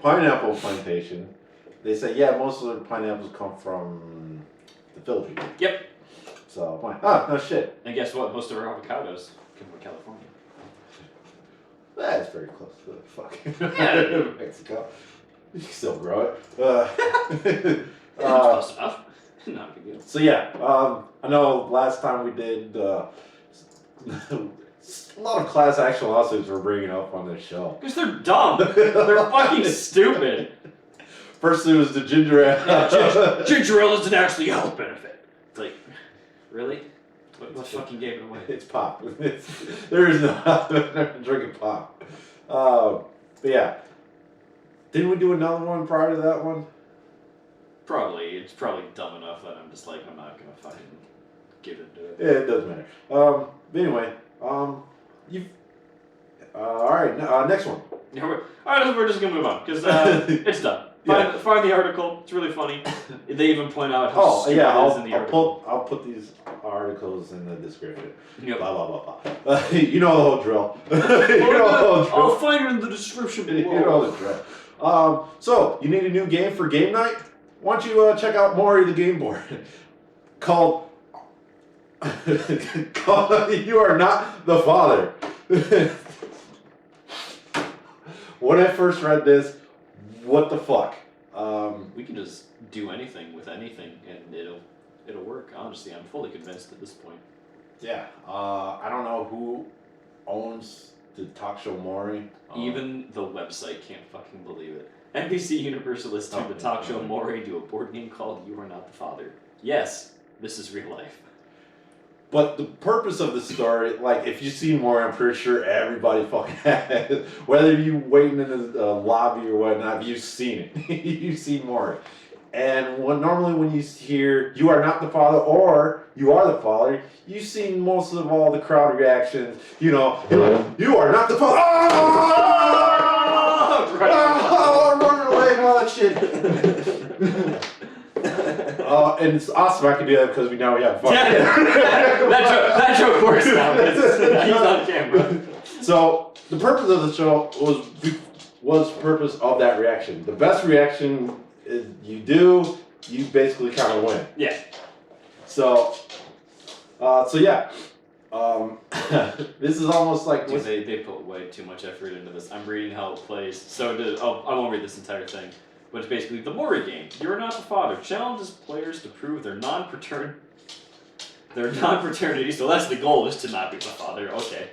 [SPEAKER 1] Pineapple plantation. They say, yeah, most of the pineapples come from the Philippines.
[SPEAKER 2] Yep.
[SPEAKER 1] So, no shit.
[SPEAKER 2] And guess what? Most of our avocados come from California.
[SPEAKER 1] That's very close to the fucking
[SPEAKER 2] Yeah.
[SPEAKER 1] Mexico. You can still grow it.
[SPEAKER 2] Close enough. Not a big deal.
[SPEAKER 1] So yeah, I know last time we did a lot of class action lawsuits we're bringing up on this show.
[SPEAKER 2] Because they're dumb. They're fucking stupid.
[SPEAKER 1] First it was the ginger ale.
[SPEAKER 2] Yeah, ginger ale is an actually health benefit. It's like, really? What fucking gave it away?
[SPEAKER 1] It's pop. There is no drinking pop. But yeah. Didn't we do another one prior to that one?
[SPEAKER 2] Probably. It's probably dumb enough that I'm just like, I'm not gonna fucking give into it.
[SPEAKER 1] Yeah, it doesn't matter. But anyway, alright, next one.
[SPEAKER 2] Yeah, alright, we're just gonna move on, because it's done. Find the article, it's really funny. They even point out how stupid it is in the article.
[SPEAKER 1] I'll put these articles in the description.
[SPEAKER 2] Yep.
[SPEAKER 1] Blah, blah, blah, blah. You know the whole drill.
[SPEAKER 2] I'll find it in the description below.
[SPEAKER 1] You know the drill. So, you need a new game for game night? Why don't you check out Maury the Game Board called You Are Not the Father. When I first read this, what the fuck?
[SPEAKER 2] We can just do anything with anything and it'll work. Honestly, I'm fully convinced at this point.
[SPEAKER 1] Yeah. I don't know who owns the talk show Maury.
[SPEAKER 2] Even the website can't fucking believe it. NBC Universal is turned the talk show Maury to a board game called You Are Not the Father. Yes, this is real life.
[SPEAKER 1] But the purpose of the story, like, if you see Maury, I'm pretty sure everybody fucking has. Whether you waiting in the lobby or whatnot, you've seen it. You've seen Maury. And normally when you hear You Are Not the Father or You Are the Father, you've seen most of all the crowd reactions. You Are Not the Father. Run away and all that shit. And it's awesome I can do that because we have fun.
[SPEAKER 2] that joke works now. He's on camera.
[SPEAKER 1] So the purpose of the show was purpose of that reaction. The best reaction is you basically kind of win.
[SPEAKER 2] Yeah.
[SPEAKER 1] So yeah. This is almost like
[SPEAKER 2] dude, they put way too much effort into this. I'm reading how it plays. So I won't read this entire thing. But it's basically the Maury game. You're Not the Father challenges players to prove their non-paternity, so that's the goal, is to not be the father, okay,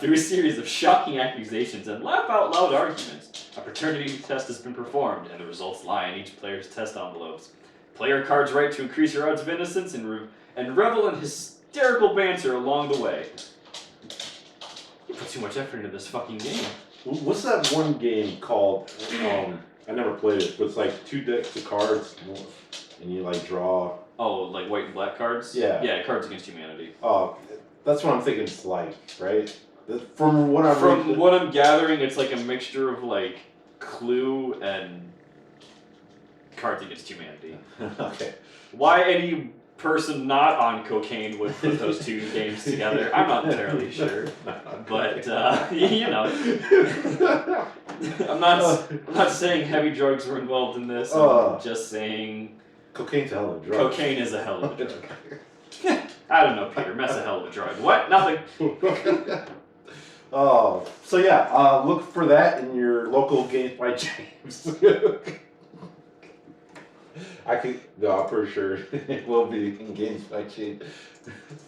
[SPEAKER 2] through a series of shocking accusations and laugh-out-loud arguments. A paternity test has been performed, and the results lie in each player's test envelopes. Player cards right to increase your odds of innocence and revel in hysterical banter along the way. You put too much effort into this fucking game.
[SPEAKER 1] What's that one game called? I never played it, but it's like 2 decks of cards, and you like draw.
[SPEAKER 2] Oh, like white and black cards?
[SPEAKER 1] Yeah.
[SPEAKER 2] Yeah, Cards Against Humanity.
[SPEAKER 1] Oh, that's what I'm thinking it's like, right? From what
[SPEAKER 2] I'm gathering, it's like a mixture of like Clue and Cards Against Humanity.
[SPEAKER 1] Okay.
[SPEAKER 2] Why any person not on cocaine would put those two games together, I'm not entirely sure. But I'm not saying heavy drugs were involved in this. I'm just saying
[SPEAKER 1] cocaine's a hell of a drug.
[SPEAKER 2] Cocaine is a hell of a drug. I don't know, Peter. Mess a hell of a drug. What? Nothing.
[SPEAKER 1] So yeah, look for that in your local Games by James. I'm pretty sure it will be engaged by cheat.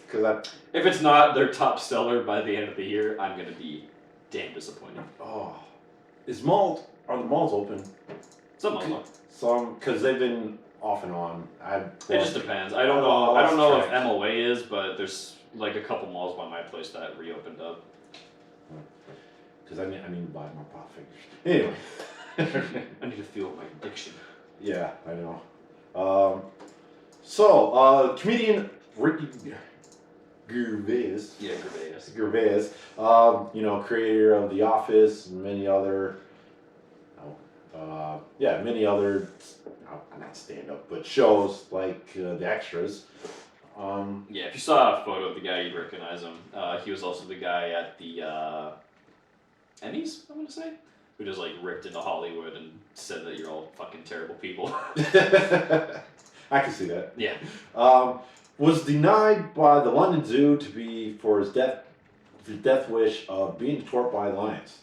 [SPEAKER 1] Because
[SPEAKER 2] If it's not their top seller by the end of the year, I'm gonna be damn disappointed.
[SPEAKER 1] are the malls open? Some, because they've been off and on.
[SPEAKER 2] It just depends. I don't know. I don't know if MOA is, but there's like a couple malls by my place that reopened up.
[SPEAKER 1] Because I need to buy more pop figures. Anyway.
[SPEAKER 2] I need to feel my addiction.
[SPEAKER 1] Yeah, I know. So, comedian Ricky Gervais.
[SPEAKER 2] Yeah,
[SPEAKER 1] Gervais. Creator of The Office and many other. Many other. Not stand-up, but shows like The Extras.
[SPEAKER 2] If you saw a photo of the guy, you'd recognize him. He was also the guy at the Emmys, I want to say, who just like ripped into Hollywood and said that you're all fucking terrible people.
[SPEAKER 1] I can see that.
[SPEAKER 2] Yeah.
[SPEAKER 1] Was denied by the London Zoo for his death wish of being tortured by lions.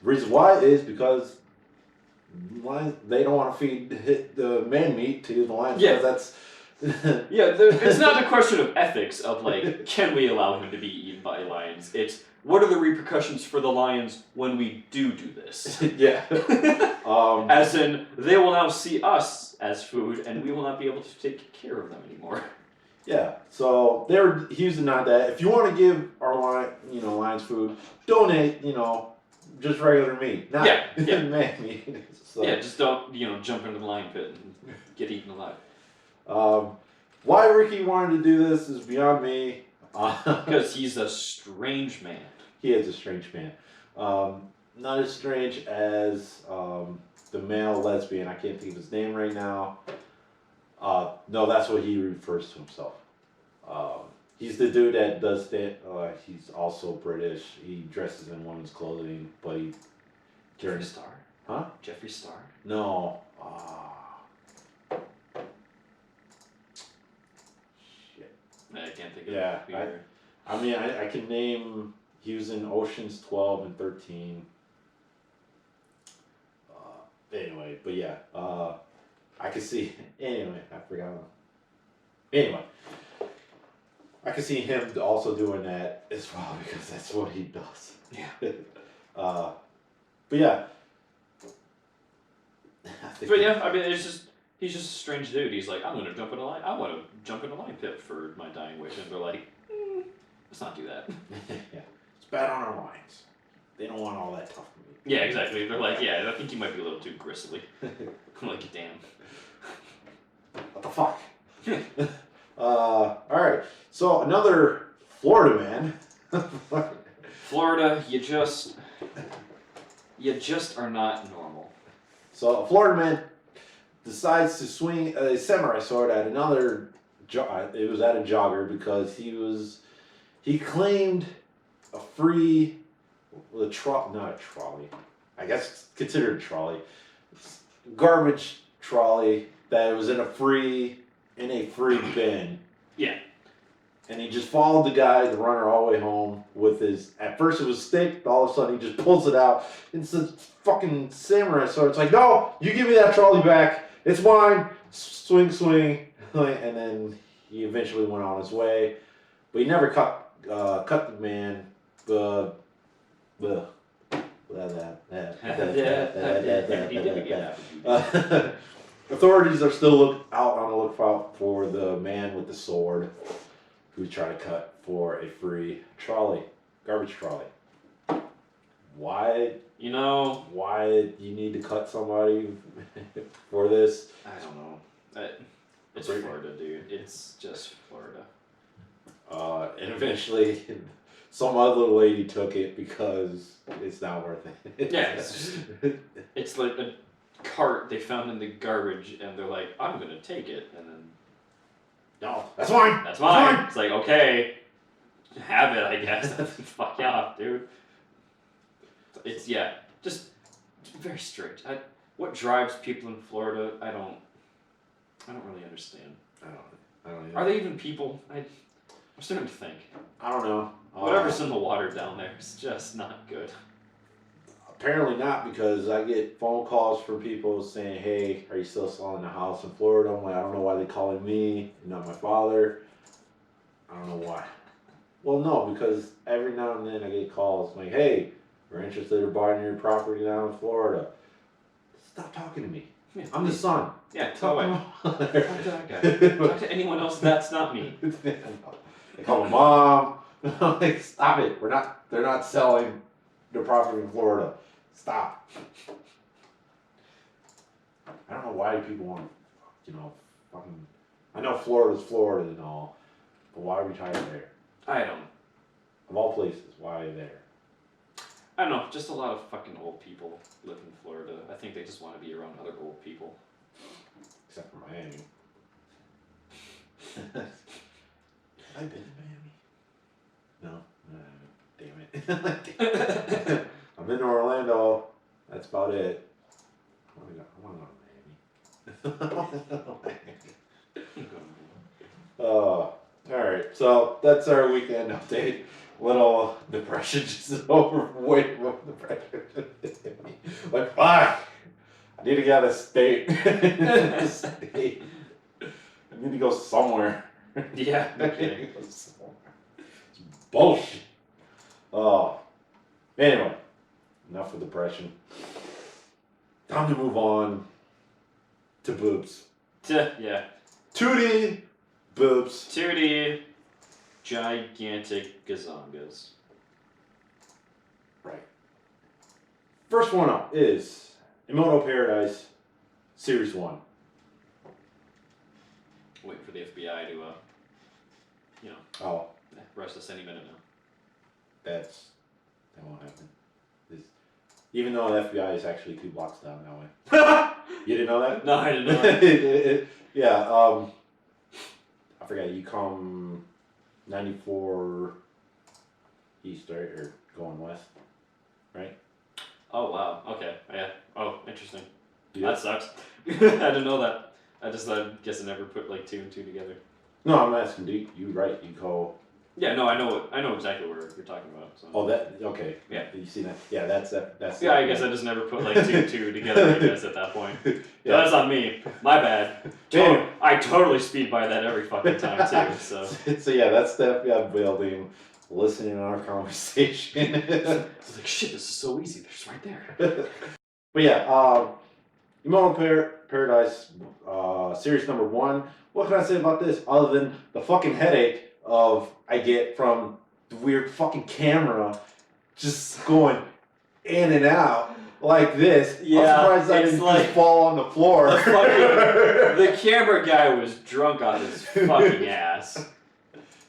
[SPEAKER 1] The reason why is because lions, they don't want to feed the man meat to the lions.
[SPEAKER 2] Yeah.
[SPEAKER 1] Because that's
[SPEAKER 2] it's not a question of ethics of like, can we allow him to be eaten by lions? It's what are the repercussions for the lions when we do this?
[SPEAKER 1] Yeah.
[SPEAKER 2] As in, they will now see us as food, and we will not be able to take care of them anymore.
[SPEAKER 1] Yeah. So he was denied that. If you want to give our lions food, donate. Just regular meat, not man meat. So.
[SPEAKER 2] Yeah, just don't jump into the lion pit and get eaten alive.
[SPEAKER 1] Why Ricky wanted to do this is beyond me.
[SPEAKER 2] Because he's a strange man.
[SPEAKER 1] He is a strange man. Not as strange as the male lesbian. I can't think of his name right now. No, that's what he refers to himself. He's the dude that does that. He's also British. He dresses in women's clothing, but he...
[SPEAKER 2] Jeffree Star?
[SPEAKER 1] Huh?
[SPEAKER 2] Jeffree Star?
[SPEAKER 1] No. Shit.
[SPEAKER 2] I can't think of it either.
[SPEAKER 1] I can name... He was in Oceans 12 and 13. Anyway, but yeah. I can see... Anyway, I forgot. Anyway. I can see him also doing that as well because that's what he does.
[SPEAKER 2] Yeah.
[SPEAKER 1] But yeah.
[SPEAKER 2] It's just he's just a strange dude. He's like, I'm gonna jump in a line. I want to jump in a lion pit for my dying wish, and they're like, let's not do that.
[SPEAKER 1] Yeah. It's bad on our lions. They don't want all that tough meat.
[SPEAKER 2] Yeah, exactly. They're like, I think you might be a little too gristly. I'm like, damn.
[SPEAKER 1] What the fuck? Alright, so another Florida man.
[SPEAKER 2] Florida, you just are not normal.
[SPEAKER 1] So a Florida man decides to swing a samurai sword at another, it was at a jogger because he claimed a free, not a trolley, I guess it's considered a trolley, garbage trolley that was in a free bin.
[SPEAKER 2] Yeah.
[SPEAKER 1] And he just followed the runner all the way home with at first it was stick, all of a sudden he just pulls it out. It's a fucking samurai sword. It's like, no, you give me that trolley back. It's mine. Swing. And then he eventually went on his way. But he never cut the man. Authorities are still out on the lookout for the man with the sword who tried to cut for a free garbage trolley. Why? Why you need to cut somebody for this?
[SPEAKER 2] I don't know. It's Florida, dude. It's just Florida.
[SPEAKER 1] And eventually, some other lady took it because it's not worth it.
[SPEAKER 2] Yeah, it's like a cart they found in the garbage, and they're like, I'm gonna take it, and then
[SPEAKER 1] no, that's mine.
[SPEAKER 2] That's mine. It's like, okay, have it, I guess. Fuck you off, dude. It's just very strange. What drives people in Florida? I don't really understand.
[SPEAKER 1] I don't.
[SPEAKER 2] Are they even people? I'm starting to think.
[SPEAKER 1] I don't know.
[SPEAKER 2] Whatever's in the water down there is just not good.
[SPEAKER 1] apparently not, because I get phone calls from people saying, "Hey, are you still selling the house in Florida?" I'm like, I don't know why they're calling me, not my father. I don't know why. Well, no, because every now and then I get calls like, "Hey, we're interested in buying your property down in Florida." Stop talking to me.
[SPEAKER 2] Yeah.
[SPEAKER 1] I'm the son.
[SPEAKER 2] Yeah, tell away. Talk to that guy. Talk to anyone else that's not me.
[SPEAKER 1] They call my mom. I'm like, stop it. They're not selling the property in Florida. Stop. I don't know why people want, fucking. I know Florida's Florida and all, but why retire there?
[SPEAKER 2] I don't.
[SPEAKER 1] Of all places, why there?
[SPEAKER 2] I don't know. Just a lot of fucking old people live in Florida. I think they just want to be around other old people.
[SPEAKER 1] Except for Miami. I've been to Miami. No, damn it. I've been to Orlando. That's about it. I want to go to Miami. Alright, so that's our weekend update. Little depression just over way more depression. Like, fuck! I need to get out of state. I need to go somewhere.
[SPEAKER 2] Yeah, okay.
[SPEAKER 1] It's bullshit. Oh. Anyway, enough of depression. Time to move on to boobs.
[SPEAKER 2] Yeah.
[SPEAKER 1] 2D boobs.
[SPEAKER 2] 2D gigantic gazongas.
[SPEAKER 1] Right. First one up is Imoto Paradise Series 1.
[SPEAKER 2] Waiting for the FBI to,
[SPEAKER 1] Oh,
[SPEAKER 2] arrest us any minute now.
[SPEAKER 1] that won't happen. Even though the FBI is actually 2 blocks down that way. You didn't know that?
[SPEAKER 2] No, I didn't know that.
[SPEAKER 1] Yeah, I forgot, you come 94 east, right? Or going west, right?
[SPEAKER 2] Oh, wow. Okay. Yeah. Oh, interesting.
[SPEAKER 1] Yeah.
[SPEAKER 2] That sucks. I didn't know that. I guess I never put like 2 and 2 together.
[SPEAKER 1] No, I'm asking, you right, you go...
[SPEAKER 2] Yeah, no, I know exactly what you're talking about. So.
[SPEAKER 1] Oh, okay.
[SPEAKER 2] Yeah.
[SPEAKER 1] You see that? Yeah, that's
[SPEAKER 2] Yeah, I guess I just never put like 2 and 2 together, I guess, at that point.
[SPEAKER 1] Yeah.
[SPEAKER 2] So that's on me. My bad. I totally speed by that every fucking time, too, so.
[SPEAKER 1] So yeah, that's the FBI building, listening to our conversation.
[SPEAKER 2] It's like, shit, this is so easy. They're just right there.
[SPEAKER 1] But yeah, Imoto Paradise, series number 1. What can I say about this other than the fucking headache I get from the weird fucking camera just going in and out like this?
[SPEAKER 2] Yeah,
[SPEAKER 1] I'm surprised I didn't
[SPEAKER 2] like
[SPEAKER 1] just fall on the floor.
[SPEAKER 2] The camera guy was drunk on his fucking ass.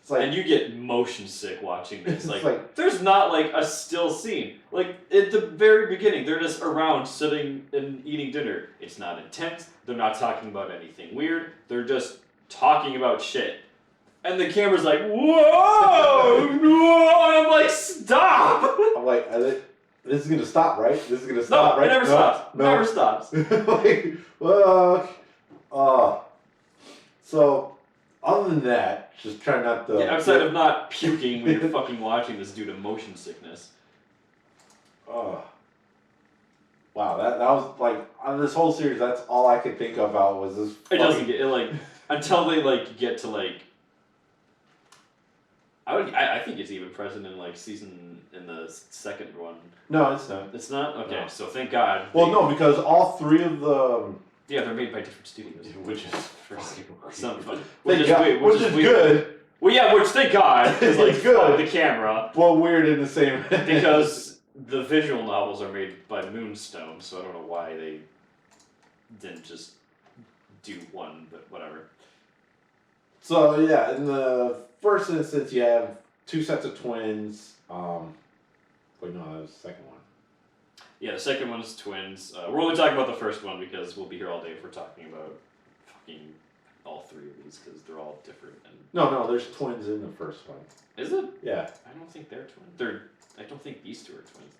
[SPEAKER 1] It's like,
[SPEAKER 2] and you get motion sick watching this.
[SPEAKER 1] It's
[SPEAKER 2] Like,
[SPEAKER 1] like-
[SPEAKER 2] there's not like a still scene. Like at the very beginning, they're just around sitting and eating dinner. It's not intense. They're not talking about anything weird. They're just talking about shit. And the camera's like, whoa, whoa, and I'm like, stop!
[SPEAKER 1] I'm like, this is gonna stop, right? This is gonna stop,
[SPEAKER 2] No,
[SPEAKER 1] right?
[SPEAKER 2] it never stops.
[SPEAKER 1] No.
[SPEAKER 2] Never stops.
[SPEAKER 1] Like, so other than that, just try not to.
[SPEAKER 2] Yeah, outside of not puking when you're fucking watching this due to motion sickness.
[SPEAKER 1] Wow, that was like on this whole series. That's all I could think about was this.
[SPEAKER 2] It doesn't get it like until they like get to like. I think it's even present in like in the second one.
[SPEAKER 1] No, it's not.
[SPEAKER 2] It's not? Okay,
[SPEAKER 1] No.
[SPEAKER 2] so thank God.
[SPEAKER 1] Well, no, because all 3 of the.
[SPEAKER 2] Yeah, they're made by different studios.
[SPEAKER 1] Which is
[SPEAKER 2] Some fun.
[SPEAKER 1] which is good.
[SPEAKER 2] Well, yeah, which thank God. It's like
[SPEAKER 1] It's good.
[SPEAKER 2] fuck the camera.
[SPEAKER 1] Well, weird in the same.
[SPEAKER 2] Because the visual novels are made by Moonstone, so I don't know why they didn't just do one, but whatever.
[SPEAKER 1] So yeah, in the first instance, you have 2 sets of twins. Wait, no, that was the second one.
[SPEAKER 2] Yeah, the second one is twins. We're only talking about the first one because we'll be here all day if we're talking about fucking all 3 of these because they're all different. And
[SPEAKER 1] No, there's twins in the first one.
[SPEAKER 2] is it?
[SPEAKER 1] Yeah.
[SPEAKER 2] I don't think they're twins. I don't think these 2 are twins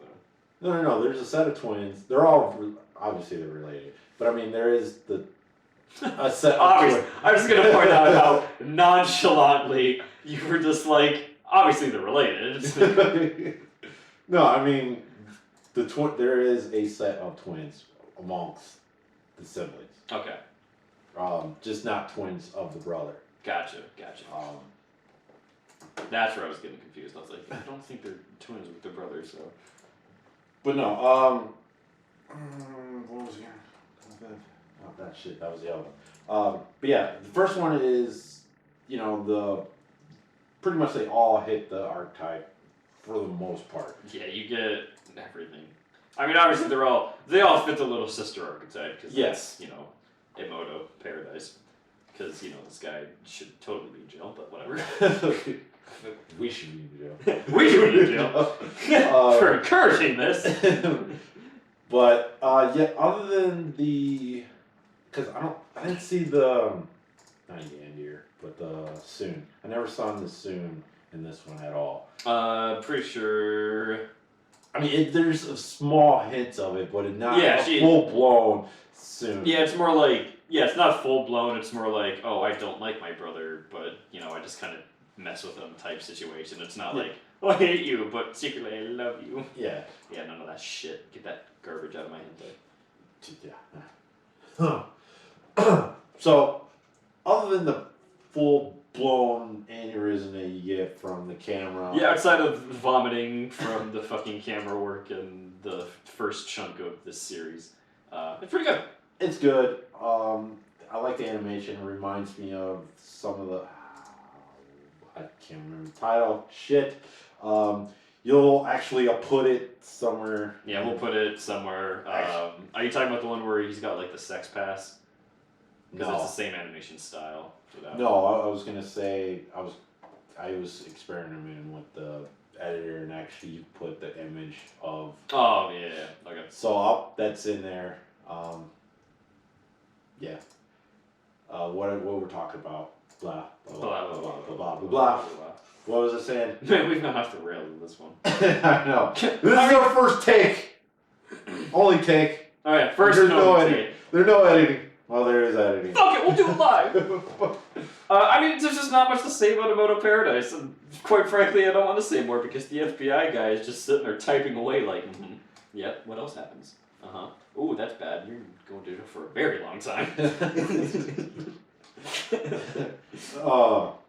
[SPEAKER 2] though.
[SPEAKER 1] No. There's a set of twins. They're all obviously they're related, but I mean there is a set.
[SPEAKER 2] Obviously, I'm just gonna point out how nonchalantly you were just like, obviously they're related.
[SPEAKER 1] No, I mean there is a set of twins amongst the siblings.
[SPEAKER 2] Okay.
[SPEAKER 1] Just not twins of the brother.
[SPEAKER 2] Gotcha. That's where I was getting confused. I was like, I don't think they're twins with their brother, so.
[SPEAKER 1] But no, what was it? Oh, that shit, that was the other one. But yeah, the first one is, pretty much they all hit the archetype for the most part.
[SPEAKER 2] Yeah, you get everything. I mean, obviously they all fit the little sister archetype, because
[SPEAKER 1] yes.
[SPEAKER 2] that's, Emoto Paradise. Because, this guy should totally be in jail, but whatever.
[SPEAKER 1] We should be in jail.
[SPEAKER 2] We should be in jail. For encouraging this.
[SPEAKER 1] But, yeah, other than because I didn't see not Yandir, but the Soon. I never saw the Soon in this one at all.
[SPEAKER 2] Pretty sure.
[SPEAKER 1] I mean, there's a small hints of it, but it's not full blown Soon.
[SPEAKER 2] Yeah, it's more like, it's not full blown. It's more like, oh, I don't like my brother, but I just kind of mess with him type situation. It's not like, oh, I hate you, but secretly I love you.
[SPEAKER 1] Yeah.
[SPEAKER 2] Yeah, none of that shit. Get that garbage out of my hentai.
[SPEAKER 1] Yeah. So, other than the full blown aneurysm that you get from the camera.
[SPEAKER 2] Yeah, outside of vomiting from the fucking camera work and the first chunk of this series, it's pretty good.
[SPEAKER 1] It's good. I like the animation. It reminds me of some of the. I can't remember the title. Shit. You'll actually put it somewhere.
[SPEAKER 2] Yeah, we'll put it somewhere. Are you talking about the one where he's got like the sex pass? Because
[SPEAKER 1] No.
[SPEAKER 2] it's the same animation style. For that
[SPEAKER 1] No, I was gonna say I was experimenting with the editor and actually put the image of.
[SPEAKER 2] Oh yeah. Okay.
[SPEAKER 1] So that's in there. Yeah. What we're talking about? Blah blah blah blah blah blah blah blah. What was I saying?
[SPEAKER 2] Man, we've gone off the rails in this one.
[SPEAKER 1] I know. This is our first take. Only take.
[SPEAKER 2] Oh yeah, first
[SPEAKER 1] There's no
[SPEAKER 2] take.
[SPEAKER 1] editing. There's no editing. Well, there is editing.
[SPEAKER 2] Fuck it, we'll do it live. I mean, there's just not much to say about Emoto Paradise, and quite frankly, I don't want to say more because the FBI guy is just sitting there typing away like, yeah, what else happens? Ooh, that's bad. You're going to jail for a very long time.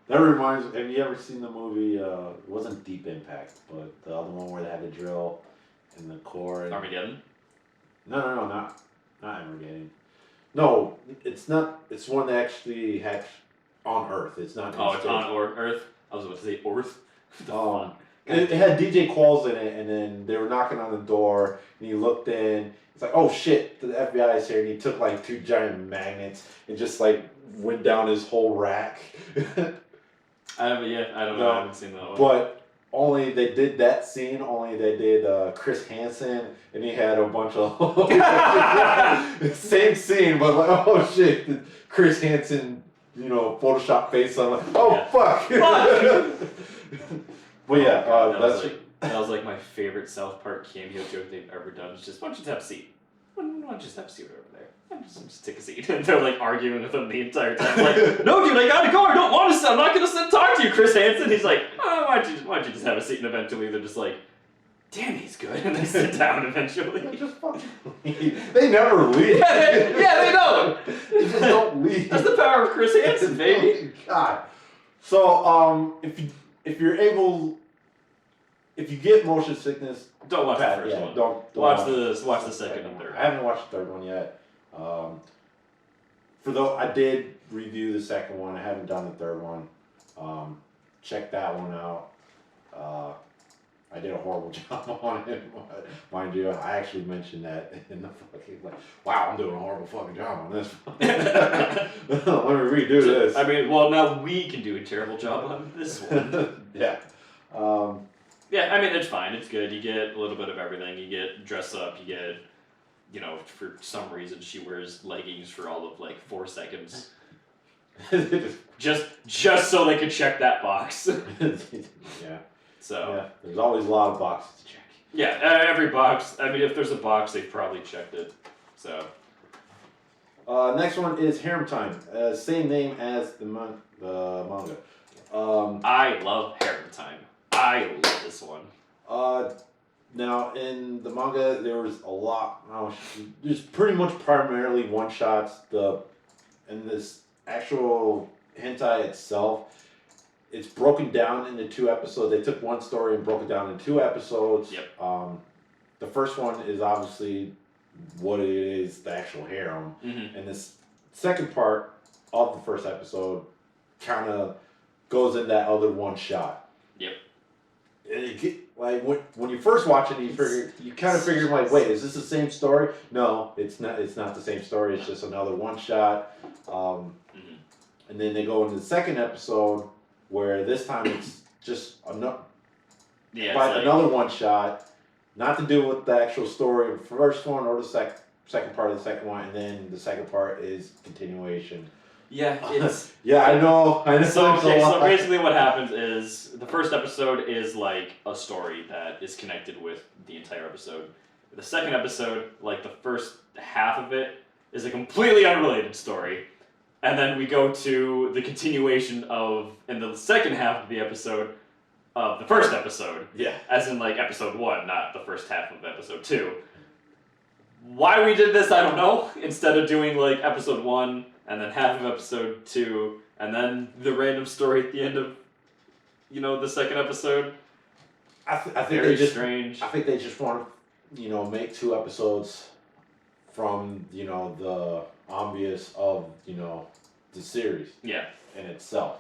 [SPEAKER 1] That reminds me, have you ever seen the movie, it wasn't Deep Impact, but the other one where they had the drill in the core? And,
[SPEAKER 2] Armageddon?
[SPEAKER 1] No, not Armageddon. No, it's not, it's one that actually had on Earth. It's not.
[SPEAKER 2] Oh, it's on Earth? I was about to say Earth.
[SPEAKER 1] It had DJ Qualls in it, and then they were knocking on the door, and he looked in. It's like, oh shit, the FBI is here, and he took like 2 giant magnets and just like went down his whole rack.
[SPEAKER 2] I don't know. I haven't seen that one.
[SPEAKER 1] But only they did that scene. Only they did Chris Hansen, and he had a bunch of same scene, but like, oh shit, Chris Hansen, Photoshop face. I'm like, oh fuck. But yeah,
[SPEAKER 2] that was like my favorite South Park cameo joke they've ever done. It's just, why don't you just have a seat? Why don't you just have a seat over there? Just take a seat. And they're like arguing with him the entire time. Like, no, dude, I gotta go. I don't want to sit. I'm not gonna sit and talk to you, Chris Hansen. He's like, why don't you just have a seat? And eventually they're just like, damn, he's good. And they sit down eventually.
[SPEAKER 1] They just fucking leave. They never leave.
[SPEAKER 2] Yeah, they don't.
[SPEAKER 1] They just don't leave.
[SPEAKER 2] That's the power of Chris Hansen, baby.
[SPEAKER 1] God. So, if you get motion sickness,
[SPEAKER 2] don't watch the first one.
[SPEAKER 1] Don't
[SPEAKER 2] watch the second and third.
[SPEAKER 1] I haven't watched the third one yet. I did review the second one. I haven't done the third one. Check that one out. I did a horrible job on it, mind you. I actually mentioned that in the fucking wow, I'm doing a horrible fucking job on this one. Let me redo this.
[SPEAKER 2] I mean, well, now we can do a terrible job on this one.
[SPEAKER 1] Yeah.
[SPEAKER 2] Yeah, I mean, it's fine. It's good. You get a little bit of everything. You get dress up. You get, for some reason she wears leggings for all of 4 seconds. just so they could check that box.
[SPEAKER 1] Yeah.
[SPEAKER 2] So.
[SPEAKER 1] Yeah, there's always a lot of boxes to check.
[SPEAKER 2] Yeah, every box. I mean, if there's a box, they've probably checked it. So.
[SPEAKER 1] Next one is Harem Time. Same name as the manga.
[SPEAKER 2] I love Harem Time. I love this one.
[SPEAKER 1] Now, in the manga, there was a lot. There's pretty much primarily one shots. In this actual hentai itself, it's broken down into 2 episodes. They took one story and broke it down into 2 episodes.
[SPEAKER 2] Yep.
[SPEAKER 1] The first one is obviously what it is, the actual harem,
[SPEAKER 2] Mm-hmm.
[SPEAKER 1] and this second part of the first episode kind of goes in that other one shot.
[SPEAKER 2] Yep.
[SPEAKER 1] And like when you first watch it, you kind of figure like, wait, is this the same story? No, it's not. It's not the same story. It's just another one shot. And then they go into the second episode where this time it's just another one shot, not to do with the actual story of the first one or the second part of the second one, and then the second part is continuation.
[SPEAKER 2] Yeah, it's...
[SPEAKER 1] yeah, I know.
[SPEAKER 2] So basically what happens is the first episode is like a story that is connected with the entire episode. The second episode, like the first half of it, is a completely unrelated story. And then we go to the continuation in the second half of the episode of the first episode.
[SPEAKER 1] Yeah.
[SPEAKER 2] As in like episode 1, not the first half of episode 2. Why we did this, I don't know. Instead of doing like episode 1 and then half of episode 2 and then the random story at the end of, the second episode.
[SPEAKER 1] I think
[SPEAKER 2] Very strange.
[SPEAKER 1] I think they just want to, make 2 episodes from, the ambience of, the series.
[SPEAKER 2] Yeah.
[SPEAKER 1] In itself.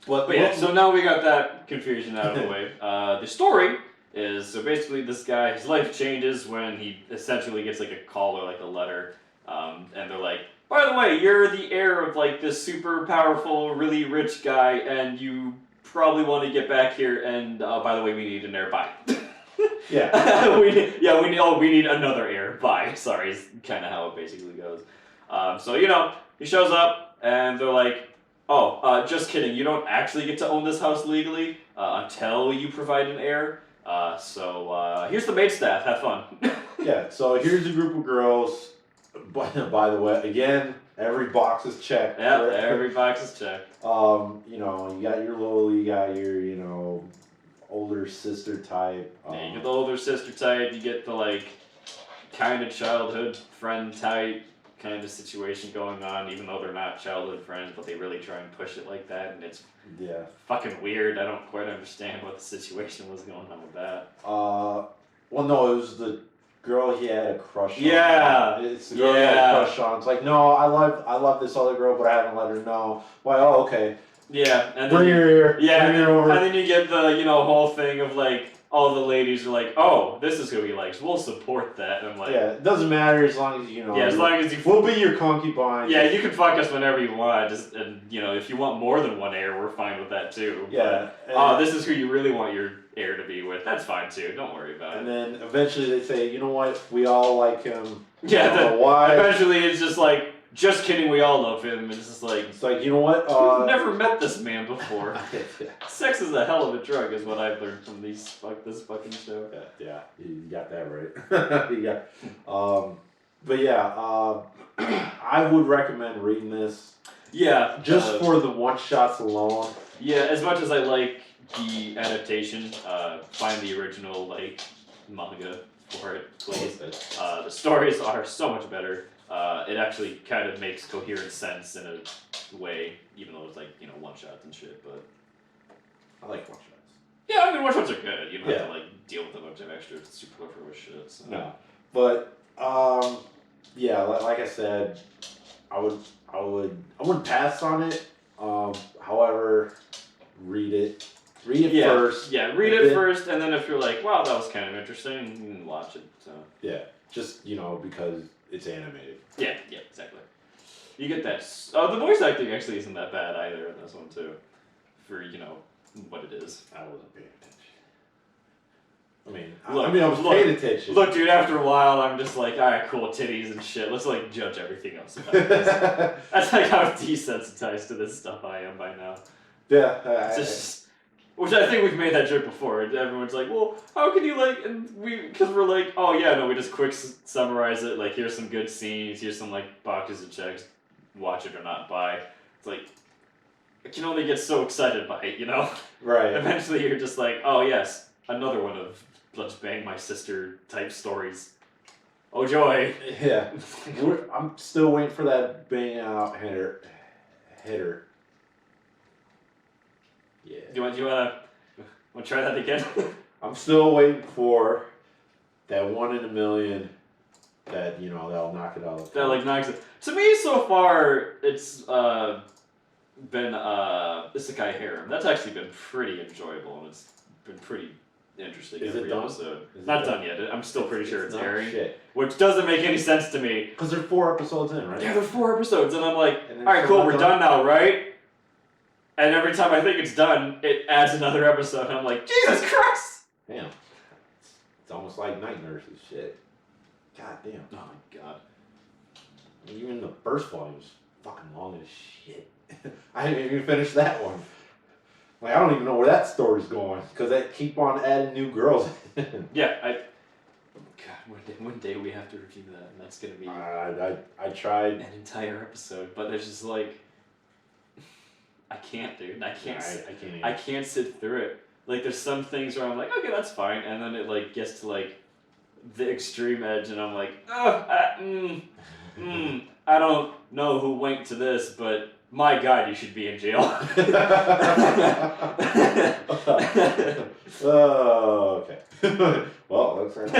[SPEAKER 1] But
[SPEAKER 2] yeah, so now we got that confusion out of the way. The story is, so basically this guy, his life changes when he essentially gets like a call or like a letter. And they're like, by the way, you're the heir of like this super powerful, really rich guy, and you probably want to get back here, and by the way, we need an heir. Bye.
[SPEAKER 1] Yeah.
[SPEAKER 2] we need another heir. Bye. Sorry, is kind of how it basically goes. So, he shows up, and they're like, oh, just kidding, you don't actually get to own this house legally until you provide an heir. So here's the maid staff, have fun.
[SPEAKER 1] Yeah, so here's a group of girls. By the way, again, every box is checked.
[SPEAKER 2] Yeah, every box is checked.
[SPEAKER 1] You got your Lily, you got your, older sister type.
[SPEAKER 2] Yeah, you get the older sister type, you get the, like, kind of childhood friend type kind of situation going on, even though they're not childhood friends, but they really try and push it like that, and it's fucking weird. I don't quite understand what the situation was going on with that.
[SPEAKER 1] Well, no, it was the girl he had a crush on.
[SPEAKER 2] Yeah.
[SPEAKER 1] It's the girl he had a crush on. It's like, no, I love this other girl, but I haven't let her know. Why? Oh, okay.
[SPEAKER 2] Yeah, and
[SPEAKER 1] bring her here.
[SPEAKER 2] Yeah,
[SPEAKER 1] bring her over.
[SPEAKER 2] And then you get the whole thing of like all the ladies are like, oh, this is who he likes. We'll support that. And I'm like,
[SPEAKER 1] yeah, it doesn't matter as long as
[SPEAKER 2] Yeah, as long as you.
[SPEAKER 1] We'll be your concubine.
[SPEAKER 2] Yeah, you can fuck us whenever you want. And if you want more than one heir, we're fine with that too.
[SPEAKER 1] Yeah.
[SPEAKER 2] But, this is who you really want your heir to be with. That's fine too. Don't worry about it.
[SPEAKER 1] And then eventually they say, you know what? We all like him.
[SPEAKER 2] Yeah.
[SPEAKER 1] Why?
[SPEAKER 2] Eventually it's just like, just kidding. We all love him. It's just like.
[SPEAKER 1] It's like, you know what?
[SPEAKER 2] We've never met this man before.
[SPEAKER 1] Yeah.
[SPEAKER 2] Sex is a hell of a drug, is what I've learned from this fucking show.
[SPEAKER 1] Yeah, you got that right. You got. But yeah, I would recommend reading this.
[SPEAKER 2] Yeah,
[SPEAKER 1] just for the one shots alone.
[SPEAKER 2] Yeah, as much as I like the adaptation, find the original manga for it, please. The stories are so much better. It actually kind of makes coherent sense in a way, even though it's one shots and shit. But
[SPEAKER 1] I like one shots.
[SPEAKER 2] Yeah, I mean one shots are good. You don't have to deal with a bunch of extra superfluous shit. So.
[SPEAKER 1] No, but yeah, like I said, I wouldn't pass on it. However, read it first.
[SPEAKER 2] Yeah, read it first, and then if you're like, wow, that was kind of interesting, you can watch it. So.
[SPEAKER 1] Yeah, just because it's animated.
[SPEAKER 2] Yeah, exactly. You get that. The voice acting actually isn't that bad either in this one too, for what it is.
[SPEAKER 1] I wasn't paying attention. I was paying attention.
[SPEAKER 2] Look, dude, after a while, I'm just like, all right, cool, titties and shit. Let's judge everything else about this. That's how desensitized to this stuff I am by now.
[SPEAKER 1] Yeah,
[SPEAKER 2] which I think we've made that joke before. Everyone's like, well, how can you because we're like, oh yeah, no, we just quick summarize it. Like, here's some good scenes, here's some boxes of checks, watch it or not buy. It's like, I can only get so excited by it,
[SPEAKER 1] Right.
[SPEAKER 2] Eventually you're just like, oh yes, another one of let's bang my sister type stories. Oh joy!
[SPEAKER 1] Yeah, I'm still waiting for that bang out hitter. Yeah.
[SPEAKER 2] Do you want to try that again?
[SPEAKER 1] I'm still waiting for that 1 in a million. That that'll knock it out.
[SPEAKER 2] That like knocks it. To me, so far, it's been Isekai Harem. That's actually been pretty enjoyable, and it's been pretty interesting.
[SPEAKER 1] Is it
[SPEAKER 2] every
[SPEAKER 1] done?
[SPEAKER 2] episode.
[SPEAKER 1] Is it
[SPEAKER 2] Not
[SPEAKER 1] done?
[SPEAKER 2] done yet. I'm still pretty sure it's
[SPEAKER 1] not
[SPEAKER 2] airing,
[SPEAKER 1] shit.
[SPEAKER 2] which doesn't make any sense to me.
[SPEAKER 1] Because they're 4 episodes in, right?
[SPEAKER 2] Yeah, there's 4 episodes, and I'm like,
[SPEAKER 1] And
[SPEAKER 2] all
[SPEAKER 1] they're
[SPEAKER 2] right,
[SPEAKER 1] still
[SPEAKER 2] cool,
[SPEAKER 1] not
[SPEAKER 2] we're
[SPEAKER 1] done?
[SPEAKER 2] done now, right? And every time I think it's done, it adds another episode, and I'm like, Jesus Christ!
[SPEAKER 1] Damn. It's almost like Night Nurses shit. God damn.
[SPEAKER 2] Oh my god.
[SPEAKER 1] Even the first volume was fucking long as shit. I didn't even finish that one. Like, I don't even know where that story's going because they keep on adding new girls.
[SPEAKER 2] Yeah, God, one day we have to review that, and that's gonna be
[SPEAKER 1] I tried.
[SPEAKER 2] an entire episode. But there's just like, I can't, dude. I can't.
[SPEAKER 1] I can't even.
[SPEAKER 2] I can't sit through it. Like, there's some things where I'm like, okay, that's fine, and then it like gets to like the extreme edge, and I'm like, I don't know who went to this, but my God, you should be in jail.
[SPEAKER 1] Oh, okay. Well, looks like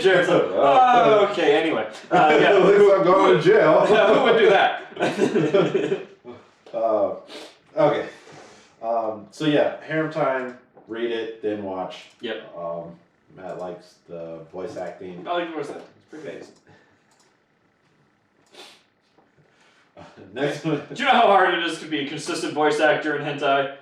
[SPEAKER 2] Jared's like, oh, okay, anyway. Yeah.
[SPEAKER 1] looks like I'm going to jail.
[SPEAKER 2] Who would do that?
[SPEAKER 1] Okay. So yeah, Harem Time. Read it, then watch.
[SPEAKER 2] Yep.
[SPEAKER 1] Matt likes the voice acting.
[SPEAKER 2] I like the voice acting. It's pretty good.
[SPEAKER 1] Next one.
[SPEAKER 2] Do you know how hard it is to be a consistent voice actor in hentai?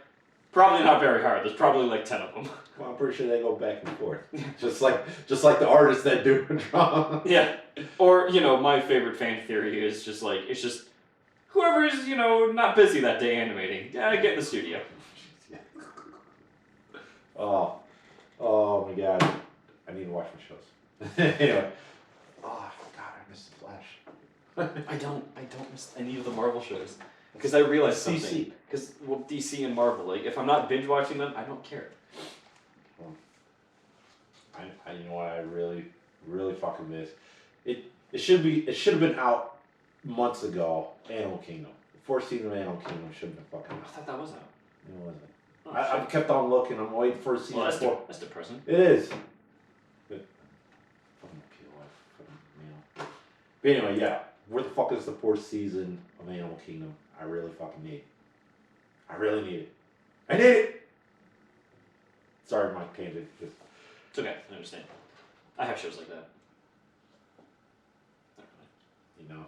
[SPEAKER 2] Probably not very hard. There's probably like 10 of them.
[SPEAKER 1] Well, I'm pretty sure they go back and forth, just like the artists that do drama.
[SPEAKER 2] Yeah. Or, my favorite fan theory is just like, it's just whoever is, not busy that day animating, get in the studio.
[SPEAKER 1] Oh my god. I need to watch my shows. Anyway. Oh god, I missed the Flash.
[SPEAKER 2] I don't miss any of the Marvel shows. Because I realized
[SPEAKER 1] DC.
[SPEAKER 2] something. Because, DC and Marvel, like, if I'm not binge watching them, I don't care.
[SPEAKER 1] You know what I really, really fucking miss? It should have been out months ago. Animal Kingdom. The 4th season of Animal Kingdom should have been fucking
[SPEAKER 2] I
[SPEAKER 1] out.
[SPEAKER 2] thought that was out.
[SPEAKER 1] It wasn't.
[SPEAKER 2] Oh,
[SPEAKER 1] I've kept on looking. I'm waiting for season 4.
[SPEAKER 2] That's depressing.
[SPEAKER 1] It is. But fucking But anyway, yeah. Where the fuck is the 4th season of Animal Kingdom? I really fucking need. I really need it. I need it. Sorry, my tangent. Just
[SPEAKER 2] It's okay. I understand. I have shows like that.
[SPEAKER 1] no.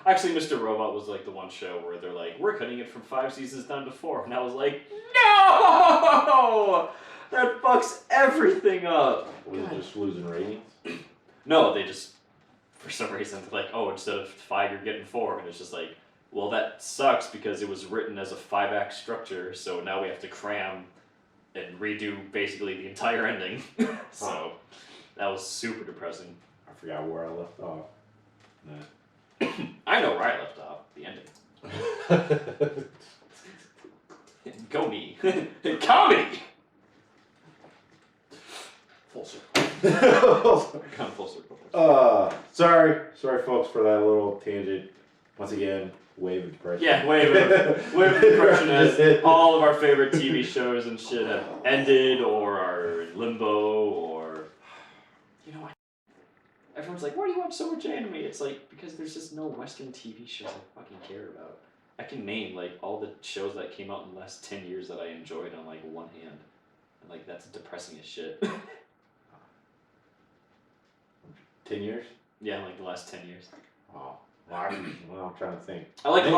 [SPEAKER 2] Actually, Mr. Robot was like the one show where they're like, we're cutting it from 5 seasons down to 4. And I was like, no! That fucks everything up.
[SPEAKER 1] Was it just losing ratings?
[SPEAKER 2] No, they just, for some reason, they're like, oh, instead of 5, you're getting 4. And it's just like, well, that sucks because it was written as a 5-act structure, so now we have to cram and redo basically the entire ending. So that was super depressing.
[SPEAKER 1] I forgot where I left off. Nah.
[SPEAKER 2] I know where I left off. The ending. Go me. Comedy! Full circle. Come full circle.
[SPEAKER 1] Sorry folks for that little tangent. Once again, wave of depression.
[SPEAKER 2] Yeah, wave of depression as all of our favorite TV shows and shit have ended or are in limbo or... Everyone's like, why do you watch so much anime? It's like, because there's just no Western TV shows I fucking care about. I can name, like, all the shows that came out in the last 10 years that I enjoyed on, like, one hand. And, like, that's depressing as shit.
[SPEAKER 1] 10 years?
[SPEAKER 2] Yeah, like, the last 10 years.
[SPEAKER 1] Oh. Well, I'm trying to think.
[SPEAKER 2] I like a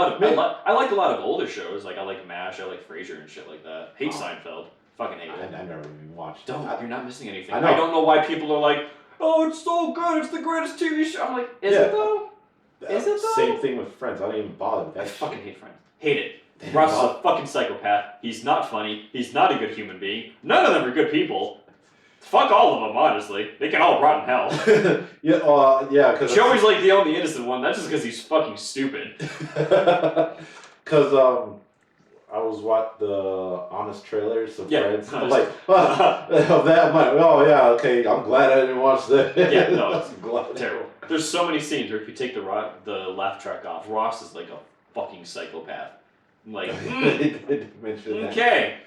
[SPEAKER 2] lot of older shows. Like, I like MASH, I like Frasier and shit like that. Hate Seinfeld. Fucking hate it.
[SPEAKER 1] I never even watched.
[SPEAKER 2] You're not missing anything.
[SPEAKER 1] I know.
[SPEAKER 2] I don't know why people are like, oh, it's so good, it's the greatest TV show. I'm like, is it though? Is it though?
[SPEAKER 1] Same thing with Friends. I don't even bother with that.
[SPEAKER 2] I fucking hate Friends. Hate it. Ross is a fucking psychopath. He's not funny. He's not a good human being. None of them are good people. Fuck all of them, honestly. They can all rot in hell.
[SPEAKER 1] Yeah, because
[SPEAKER 2] Joey's like the only innocent one. That's just because he's fucking stupid.
[SPEAKER 1] Because I was the Honest trailers of
[SPEAKER 2] Yeah,
[SPEAKER 1] Friends. I'm
[SPEAKER 2] Honest.
[SPEAKER 1] like, of that. I'm like, oh yeah, okay. I'm glad I didn't watch that.
[SPEAKER 2] Yeah, no, it's
[SPEAKER 1] I'm glad.
[SPEAKER 2] terrible. There's so many scenes where if you take the laugh track off, Ross is like a fucking psychopath. I'm like,
[SPEAKER 1] They did mention that.
[SPEAKER 2] okay,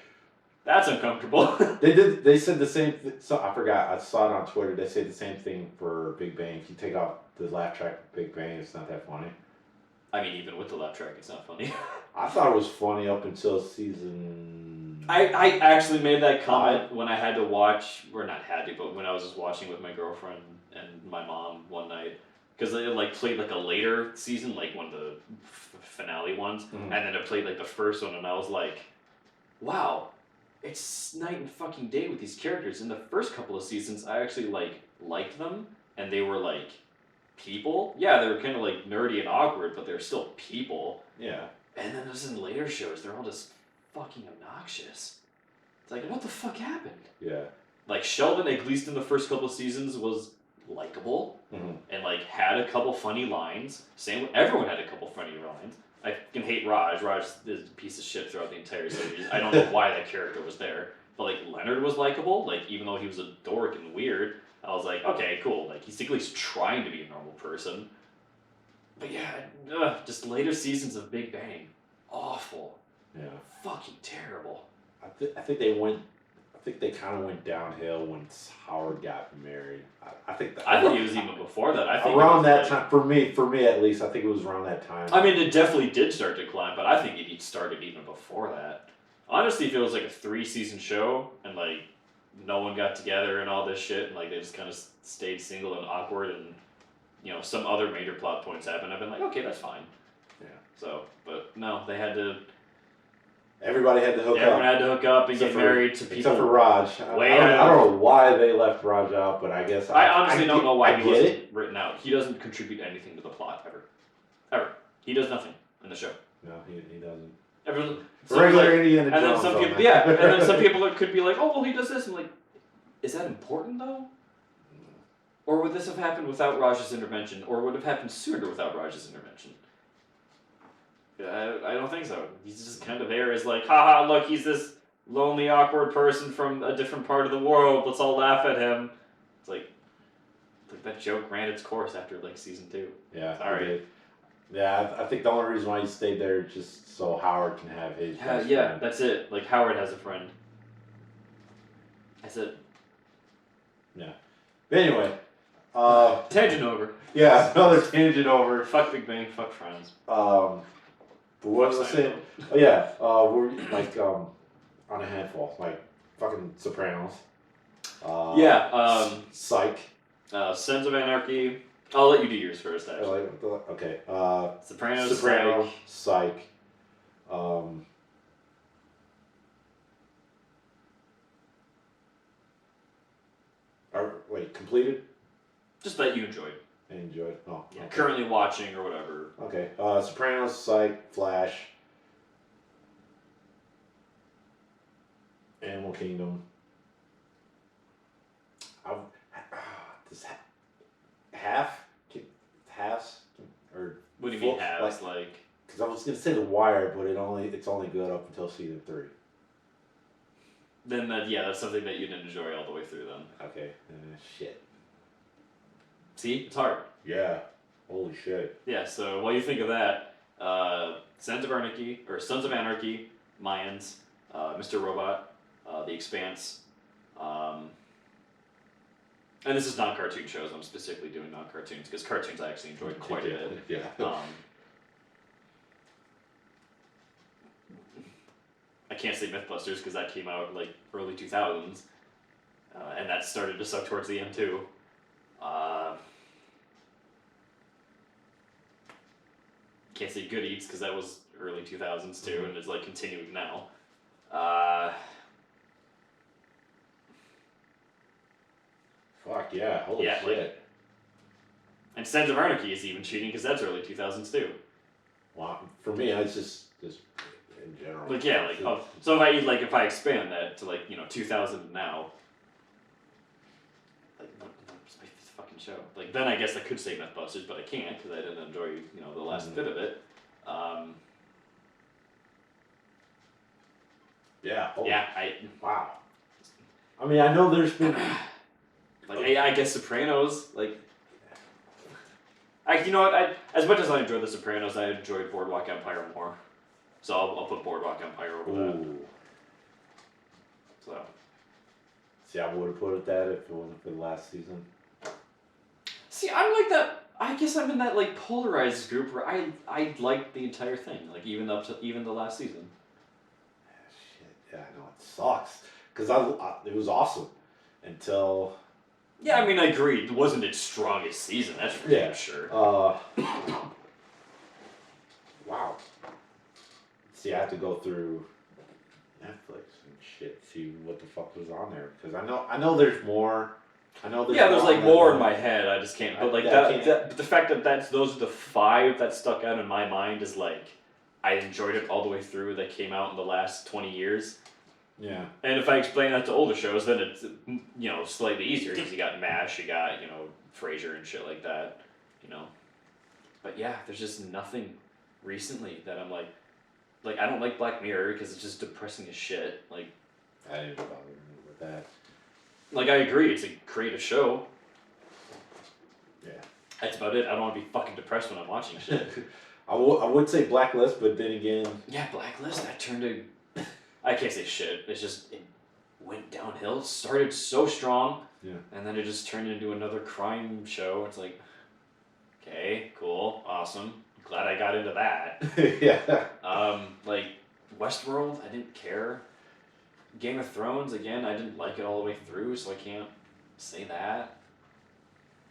[SPEAKER 2] that's uncomfortable.
[SPEAKER 1] They said the same. So I forgot. I saw it on Twitter. They said the same thing for Big Bang. If you take off the laugh track of Big Bang, it's not that funny.
[SPEAKER 2] I mean, even with the laugh track, it's not funny.
[SPEAKER 1] I thought it was funny up until season.
[SPEAKER 2] I actually made that comment when I had to watch, or not had to, but when I was just watching with my girlfriend and my mom one night, because they like played like a later season, like one of the finale ones, and then it played like the first one, and I was like, wow, it's night and fucking day with these characters. In the first couple of seasons, I actually liked them, and they were like people. Yeah, they were kind of like nerdy and awkward, but they're still people.
[SPEAKER 1] Yeah.
[SPEAKER 2] And then just in later shows, they're all just fucking obnoxious. It's like, what the fuck happened?
[SPEAKER 1] Yeah.
[SPEAKER 2] Like Sheldon, at least in the first couple of seasons, was likable and like had a couple funny lines. Same with everyone had a couple funny lines. I can hate Raj. Raj is a piece of shit throughout the entire series. I don't know why that character was there. But like Leonard was likable. Like even though he was a dork and weird, I was like, okay, cool. Like he's at least trying to be a normal person. But yeah, just later seasons of Big Bang, awful.
[SPEAKER 1] Yeah.
[SPEAKER 2] Fucking terrible.
[SPEAKER 1] I think they kind of went downhill once Howard got married. I think
[SPEAKER 2] it was even before that. I think
[SPEAKER 1] around that time for me at least. I think it was around that time.
[SPEAKER 2] I mean, it definitely did start to climb, but I think it started even before that. Honestly, if it was like a 3-season show and like no one got together and all this shit, and like they just kind of stayed single and awkward, and you know some other major plot points happened, I've been like, okay, that's fine.
[SPEAKER 1] Yeah.
[SPEAKER 2] So, but no, they had to.
[SPEAKER 1] Everybody had to hook up.
[SPEAKER 2] Everyone had to hook up and get married to people.
[SPEAKER 1] Except for Raj. I don't know why they left Raj out, but I guess
[SPEAKER 2] I honestly don't know why he wasn't
[SPEAKER 1] it.
[SPEAKER 2] written out. He doesn't contribute anything to the plot ever. Ever. He does nothing in the show.
[SPEAKER 1] No, he doesn't.
[SPEAKER 2] Everyone,
[SPEAKER 1] Regular Indiana Jones.
[SPEAKER 2] And then some people, and then some people could be like, "Oh, well, he does this." I'm like, is that important though? Or would this have happened without Raj's intervention, or would it have happened sooner without Raj's intervention? I don't think so. He's just kind of there as like, haha, look, he's this lonely, awkward person from a different part of the world. Let's all laugh at him. It's like that joke ran its course after like season 2.
[SPEAKER 1] Yeah.
[SPEAKER 2] Sorry.
[SPEAKER 1] Yeah, I think the only reason why he stayed there is just so Howard can have his best
[SPEAKER 2] yeah,
[SPEAKER 1] friend.
[SPEAKER 2] that's it. Like Howard has a friend. That's it.
[SPEAKER 1] Yeah. But anyway.
[SPEAKER 2] Tangent over.
[SPEAKER 1] Yeah, another tangent over.
[SPEAKER 2] Fuck Big Bang, fuck Friends.
[SPEAKER 1] But what was I saying? Oh yeah, we're like on a handful, like fucking Sopranos. Psych.
[SPEAKER 2] Sons of Anarchy. I'll let you do yours first, actually.
[SPEAKER 1] Okay.
[SPEAKER 2] Sopranos.
[SPEAKER 1] Psych. Wait, completed?
[SPEAKER 2] Just that you enjoyed.
[SPEAKER 1] I enjoyed. Oh,
[SPEAKER 2] yeah.
[SPEAKER 1] Okay.
[SPEAKER 2] Currently watching or whatever.
[SPEAKER 1] Okay. Sopranos, Psych, Flash, Animal Kingdom. Halves, or
[SPEAKER 2] What do you mean halves? Like,
[SPEAKER 1] because I was gonna say The Wire, but it's only good up until season 3.
[SPEAKER 2] Then that's something that you didn't enjoy all the way through. Then.
[SPEAKER 1] Okay. Shit.
[SPEAKER 2] See, it's hard.
[SPEAKER 1] Yeah. Holy shit.
[SPEAKER 2] Yeah. So while you think of that, Sons of Anarchy, Mayans, Mr. Robot, The Expanse, and this is non-cartoon shows. I'm specifically doing non-cartoons because cartoons I actually enjoyed quite a bit.
[SPEAKER 1] Yeah.
[SPEAKER 2] I can't say Mythbusters because that came out like early 2000s, and that started to suck towards the end too. Can't say Good Eats because that was early 2000s too, and it's like continuing now.
[SPEAKER 1] Fuck yeah! Holy shit!
[SPEAKER 2] And Sons of Anarchy is even cheating because that's early 2000s too.
[SPEAKER 1] Wow, for me, it's just in general.
[SPEAKER 2] Like so if I expand that to 2000 now, what's my fucking show? Like then I guess I could say Mythbusters, but I can't because I didn't enjoy the last bit of it.
[SPEAKER 1] Yeah. Oh,
[SPEAKER 2] Yeah,
[SPEAKER 1] wow. I mean, I know there's been
[SPEAKER 2] I guess Sopranos, you know what? As much as I enjoyed The Sopranos, I enjoyed Boardwalk Empire more. So I'll put Boardwalk Empire over that. So.
[SPEAKER 1] See, I would have put it that if it wasn't for the last season.
[SPEAKER 2] See, I'm like that. I guess I'm in that like polarized group where I liked the entire thing, like even the last season.
[SPEAKER 1] Shit, yeah, I know it sucks because it was awesome until.
[SPEAKER 2] Yeah, I mean, I agree. It wasn't its strongest season. That's for damn sure.
[SPEAKER 1] Wow. See, I have to go through Netflix and shit, see what the fuck was on there because I know there's more.
[SPEAKER 2] There's like more in my head. I just can't. But like but the fact that those are the 5 that stuck out in my mind is like I enjoyed it all the way through. That came out in the last 20 years.
[SPEAKER 1] Yeah.
[SPEAKER 2] And if I explain that to older shows, then it's slightly easier because you got MASH, you got Frasier and shit like that, But yeah, there's just nothing recently that I'm like I don't like Black Mirror because it's just depressing as shit. Like
[SPEAKER 1] I didn't bother me with that.
[SPEAKER 2] Like I agree, it's a creative show.
[SPEAKER 1] Yeah.
[SPEAKER 2] That's about it. I don't want to be fucking depressed when I'm watching shit.
[SPEAKER 1] I would say Blacklist, but then again.
[SPEAKER 2] Yeah, Blacklist. That turned to. I can't say shit. It's just it went downhill. It started so strong.
[SPEAKER 1] Yeah. And
[SPEAKER 2] then it just turned into another crime show. It's like, okay, cool, awesome. Glad I got into that.
[SPEAKER 1] Yeah.
[SPEAKER 2] Like Westworld, I didn't care. Game of Thrones, again, I didn't like it all the way through, so I can't say that.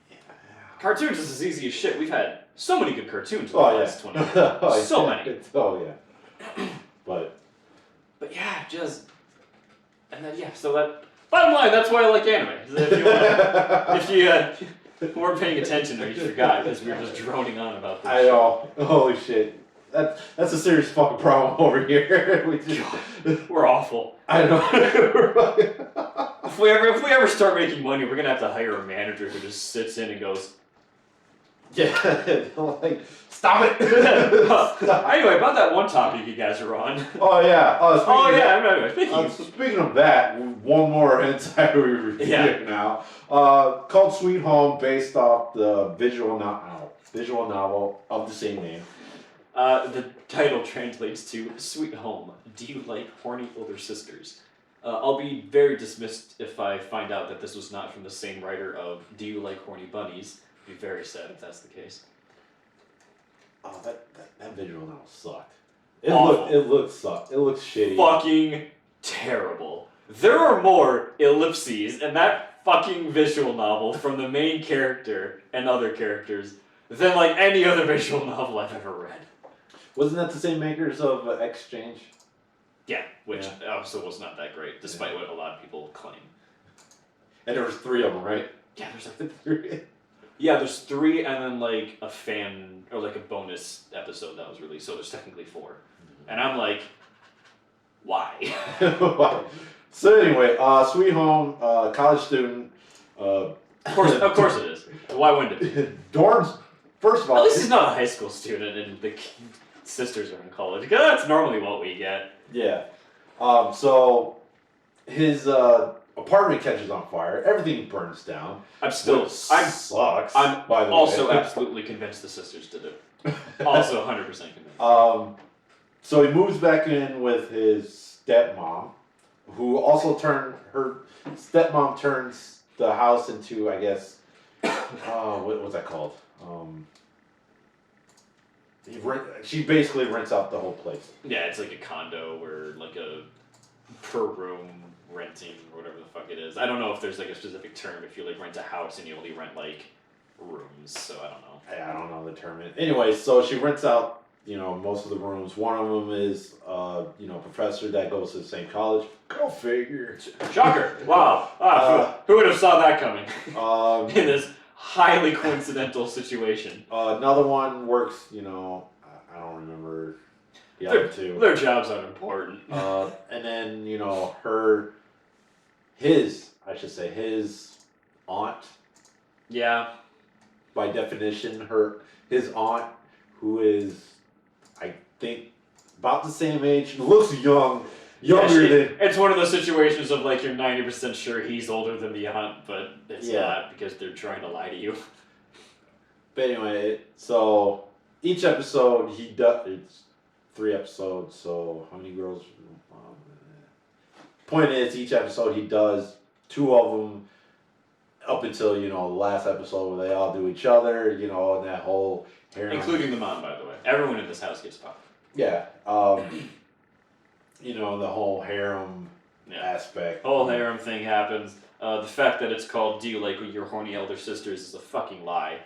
[SPEAKER 2] Yeah. Cartoons is as easy as shit. We've had so many good cartoons in the last 20 years. Many.
[SPEAKER 1] Oh, yeah.
[SPEAKER 2] But yeah, and then, so that, bottom line, that's why I like anime. If you weren't paying attention or you forgot, because we were just droning on about this.
[SPEAKER 1] I know. Holy shit. That's a serious fucking problem over here.
[SPEAKER 2] We're awful.
[SPEAKER 1] I know.
[SPEAKER 2] If we ever start making money, we're gonna have to hire a manager who just sits in and goes,
[SPEAKER 1] yeah, like, stop it.
[SPEAKER 2] Anyway, about that one topic you guys are on.
[SPEAKER 1] Oh yeah.
[SPEAKER 2] Anyway,
[SPEAKER 1] speaking of that, one more hentai we review now. Called Sweet Home, based off the visual novel of the same name.
[SPEAKER 2] The title translates to Sweet Home. Do you like horny older sisters? I'll be very dismissed if I find out that this was not from the same writer of Do You Like Horny Bunnies? I'd be very sad if that's the case.
[SPEAKER 1] Oh, that visual novel sucked. It sucked. It looks shitty.
[SPEAKER 2] Fucking terrible. There are more ellipses in that fucking visual novel from the main character and other characters than like any other visual novel I've ever read.
[SPEAKER 1] Wasn't that the same makers of Exchange?
[SPEAKER 2] Yeah, which also was not that great, despite what a lot of people claim.
[SPEAKER 1] And there was 3 of them, right?
[SPEAKER 2] Yeah, there's like 3. Yeah, there's 3 and then like a fan or like a bonus episode that was released, so there's technically 4. Mm-hmm. And I'm like, why?
[SPEAKER 1] So anyway, Sweet Home, college student.
[SPEAKER 2] Of course it is. Why wouldn't it be?
[SPEAKER 1] Dorms. First of all,
[SPEAKER 2] at least he's not a high school student and the sisters are in college. That's normally what we get.
[SPEAKER 1] Yeah. So his apartment catches on fire. Everything burns down. Sucks.
[SPEAKER 2] I'm
[SPEAKER 1] by the
[SPEAKER 2] also
[SPEAKER 1] way.
[SPEAKER 2] absolutely convinced the sisters did it. Also 100% convinced.
[SPEAKER 1] So he moves back in with his stepmom, who also turns the house into, I guess, what's that called? She basically rents out the whole place.
[SPEAKER 2] Yeah, it's like a condo or like a per room renting or whatever the fuck it is. I don't know if there's like a specific term if you like rent a house and you only rent like rooms, so I don't know.
[SPEAKER 1] Yeah, I don't know the term. Anyway, so she rents out, most of the rooms. One of them is, professor that goes to the same college. Go figure.
[SPEAKER 2] Shocker. Wow. Who would have saw that coming? In this highly coincidental situation.
[SPEAKER 1] Another one works, I don't remember the other 2.
[SPEAKER 2] Their jobs aren't important.
[SPEAKER 1] And then, his aunt.
[SPEAKER 2] Yeah.
[SPEAKER 1] By definition, his aunt, who is, I think, about the same age, looks young, younger than.
[SPEAKER 2] It's one of those situations of like you're 90% sure he's older than the aunt, but it's
[SPEAKER 1] Yeah.
[SPEAKER 2] not because they're trying to lie to you.
[SPEAKER 1] But anyway, so each episode he does. It's 3 episodes. So how many girls? Point is, each episode he does 2 of them up until the last episode where they all do each other. And that whole harem.
[SPEAKER 2] Including the mom, by the way. Everyone in this house gets popped.
[SPEAKER 1] Yeah. The whole harem aspect.
[SPEAKER 2] Whole harem thing happens. The fact that it's called "Do You Like Your Horny Elder Sisters" is a fucking lie.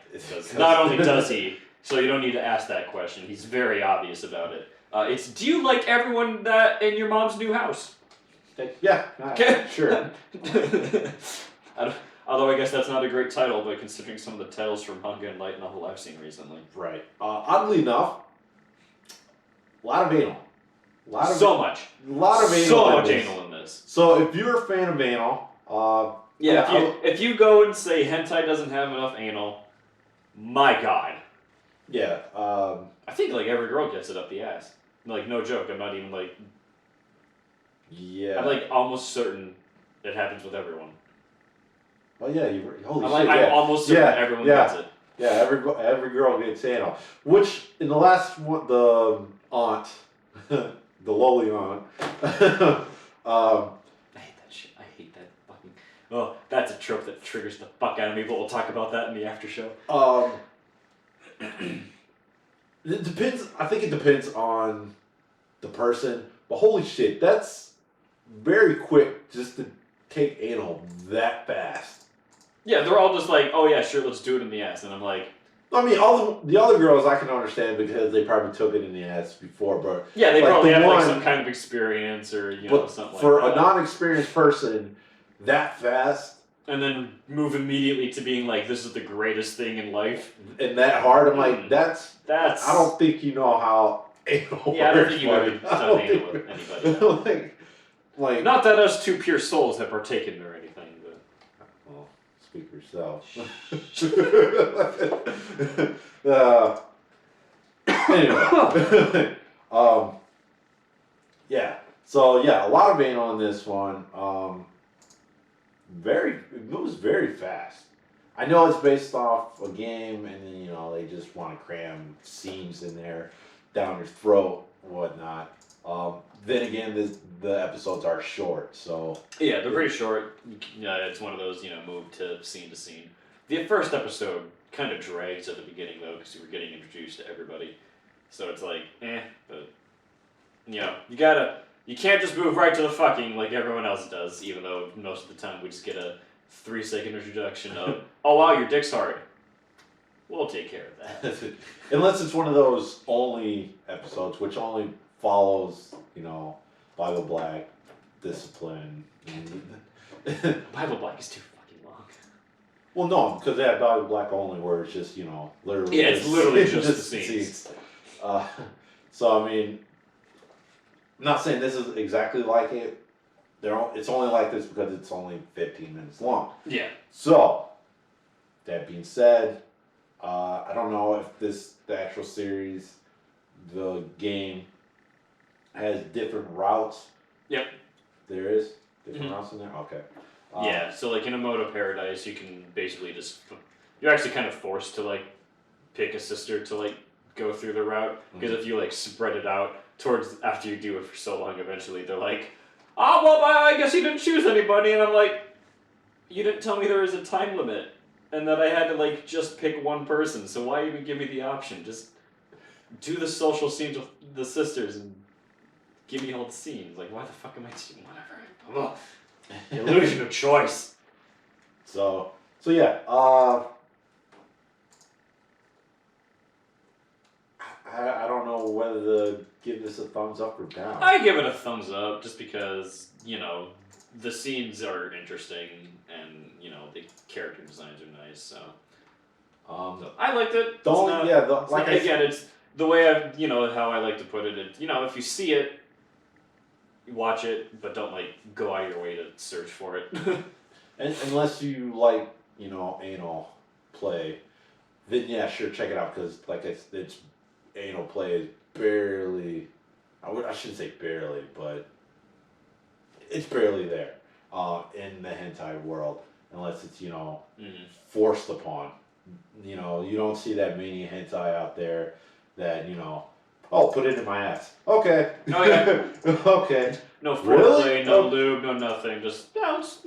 [SPEAKER 2] Not only does he, so you don't need to ask that question. He's very obvious about it. It's "Do you like everyone that in your mom's new house?"
[SPEAKER 1] Yeah. Sure.
[SPEAKER 2] Although I guess that's not a great title, but considering some of the titles from manga and light novel I've seen recently.
[SPEAKER 1] Right. Oddly enough, a lot of anal.
[SPEAKER 2] So much anal in this.
[SPEAKER 1] So if you're a fan of anal,
[SPEAKER 2] if you go and say hentai doesn't have enough anal, my god.
[SPEAKER 1] Yeah.
[SPEAKER 2] I think like every girl gets it up the ass. Like no joke, I'm not even like.
[SPEAKER 1] Yeah.
[SPEAKER 2] I'm like almost certain it happens with everyone.
[SPEAKER 1] Well, yeah. Holy shit.
[SPEAKER 2] I'm almost certain everyone gets it.
[SPEAKER 1] Yeah. Every girl gets anal. Which in the last one, the aunt. The lowly aunt.
[SPEAKER 2] I hate that shit. I hate that fucking. Oh, that's a trope that triggers the fuck out of me. But we'll talk about that in the after show.
[SPEAKER 1] It depends. I think it depends on the person. But holy shit, that's very quick just to take anal that fast.
[SPEAKER 2] Yeah, they're all just like, oh yeah, sure, let's do it in the ass, and I'm like.
[SPEAKER 1] I mean, all the other girls I can understand because they probably took it in the ass before, but
[SPEAKER 2] yeah, they probably have like some kind of experience or something like that.
[SPEAKER 1] For a non-experienced person, that fast
[SPEAKER 2] and then move immediately to being like, this is the greatest thing in life,
[SPEAKER 1] and that hard, I'm like, that's.
[SPEAKER 2] I
[SPEAKER 1] don't think you know how anal works.
[SPEAKER 2] Yeah, I don't think you know done anal with anybody.
[SPEAKER 1] like,
[SPEAKER 2] not that us two pure souls have partaken or anything.
[SPEAKER 1] Well, speak for yourself. Anyway. Yeah. So yeah, a lot of anal in this one. It moves very fast. I know it's based off a game, and then they just want to cram scenes in there down your throat and whatnot. Then again, the episodes are short, so
[SPEAKER 2] yeah, they're pretty short. It's one of those move to scene. The first episode kind of drags at the beginning though, because we're getting introduced to everybody. So it's like, but you can't just move right to the fucking like everyone else does, even though most of the time we just get a 3-second introduction of, oh wow, your dick's hard. We'll take care of that.
[SPEAKER 1] Unless it's one of those only episodes, which only follows, Bible Black, discipline.
[SPEAKER 2] Bible Black is too fucking long.
[SPEAKER 1] Well, no, because they have Bible Black only, where it's just, literally.
[SPEAKER 2] Yeah, it's literally just the scenes.
[SPEAKER 1] So, I mean, I'm not saying this is exactly like it. It's only like this because it's only 15 minutes long.
[SPEAKER 2] Yeah.
[SPEAKER 1] So, that being said, I don't know if the actual series, the game, has different routes.
[SPEAKER 2] Yep.
[SPEAKER 1] There is different routes in there? Okay.
[SPEAKER 2] Yeah, so like in a mode of paradise, you can basically you're actually kind of forced to like pick a sister to like go through the route, because if you like spread it out towards after you do it for so long, eventually they're like, well, I guess you didn't choose anybody, and I'm like, you didn't tell me there was a time limit, and that I had to like just pick one person, so why even give me the option? Just do the social scenes with the sisters and give me all the scenes. Like, why the fuck am I doing whatever? The illusion of choice.
[SPEAKER 1] So yeah. I don't know whether to give this a thumbs up or down.
[SPEAKER 2] I give it a thumbs up just because, the scenes are interesting and, the character designs are nice, so I liked it. It's the way how I like to put it. If you see it, watch it, but don't like go out of your way to search for it.
[SPEAKER 1] And unless you like, anal play, then yeah, sure, check it out, because like it's anal play is barely, I shouldn't say barely, but it's barely there in the hentai world, unless it's, forced upon. You don't see that many hentai out there that, oh, put it in my ass. Okay.
[SPEAKER 2] Oh, yeah.
[SPEAKER 1] Okay.
[SPEAKER 2] No foreplay,
[SPEAKER 1] Really?
[SPEAKER 2] no lube, no nothing. Just, just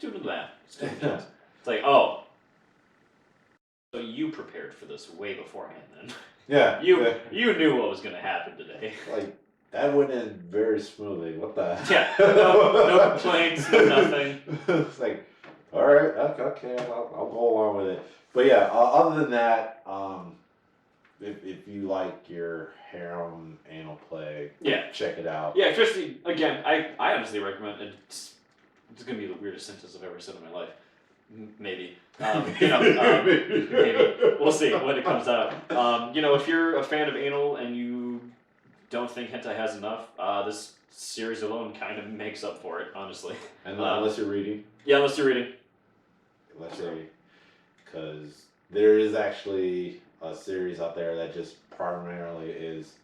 [SPEAKER 2] do that. It's like, oh. So you prepared for this way beforehand then.
[SPEAKER 1] Yeah.
[SPEAKER 2] You knew what was going to happen today.
[SPEAKER 1] Like, that went in very smoothly. What the?
[SPEAKER 2] Yeah. No complaints, no nothing.
[SPEAKER 1] It's like, all right, okay, I'll go along with it. But yeah, other than that, if you like your harem anal play, check it out.
[SPEAKER 2] Yeah, especially, again, I honestly recommend it. It's going to be the weirdest sentence I've ever said in my life. Maybe. Maybe. We'll see when it comes out. If you're a fan of anal and you don't think hentai has enough, this series alone kind of makes up for it, honestly.
[SPEAKER 1] And unless you're reading.
[SPEAKER 2] Yeah, unless you're reading.
[SPEAKER 1] Let's say, because there is actually a series out there that just primarily is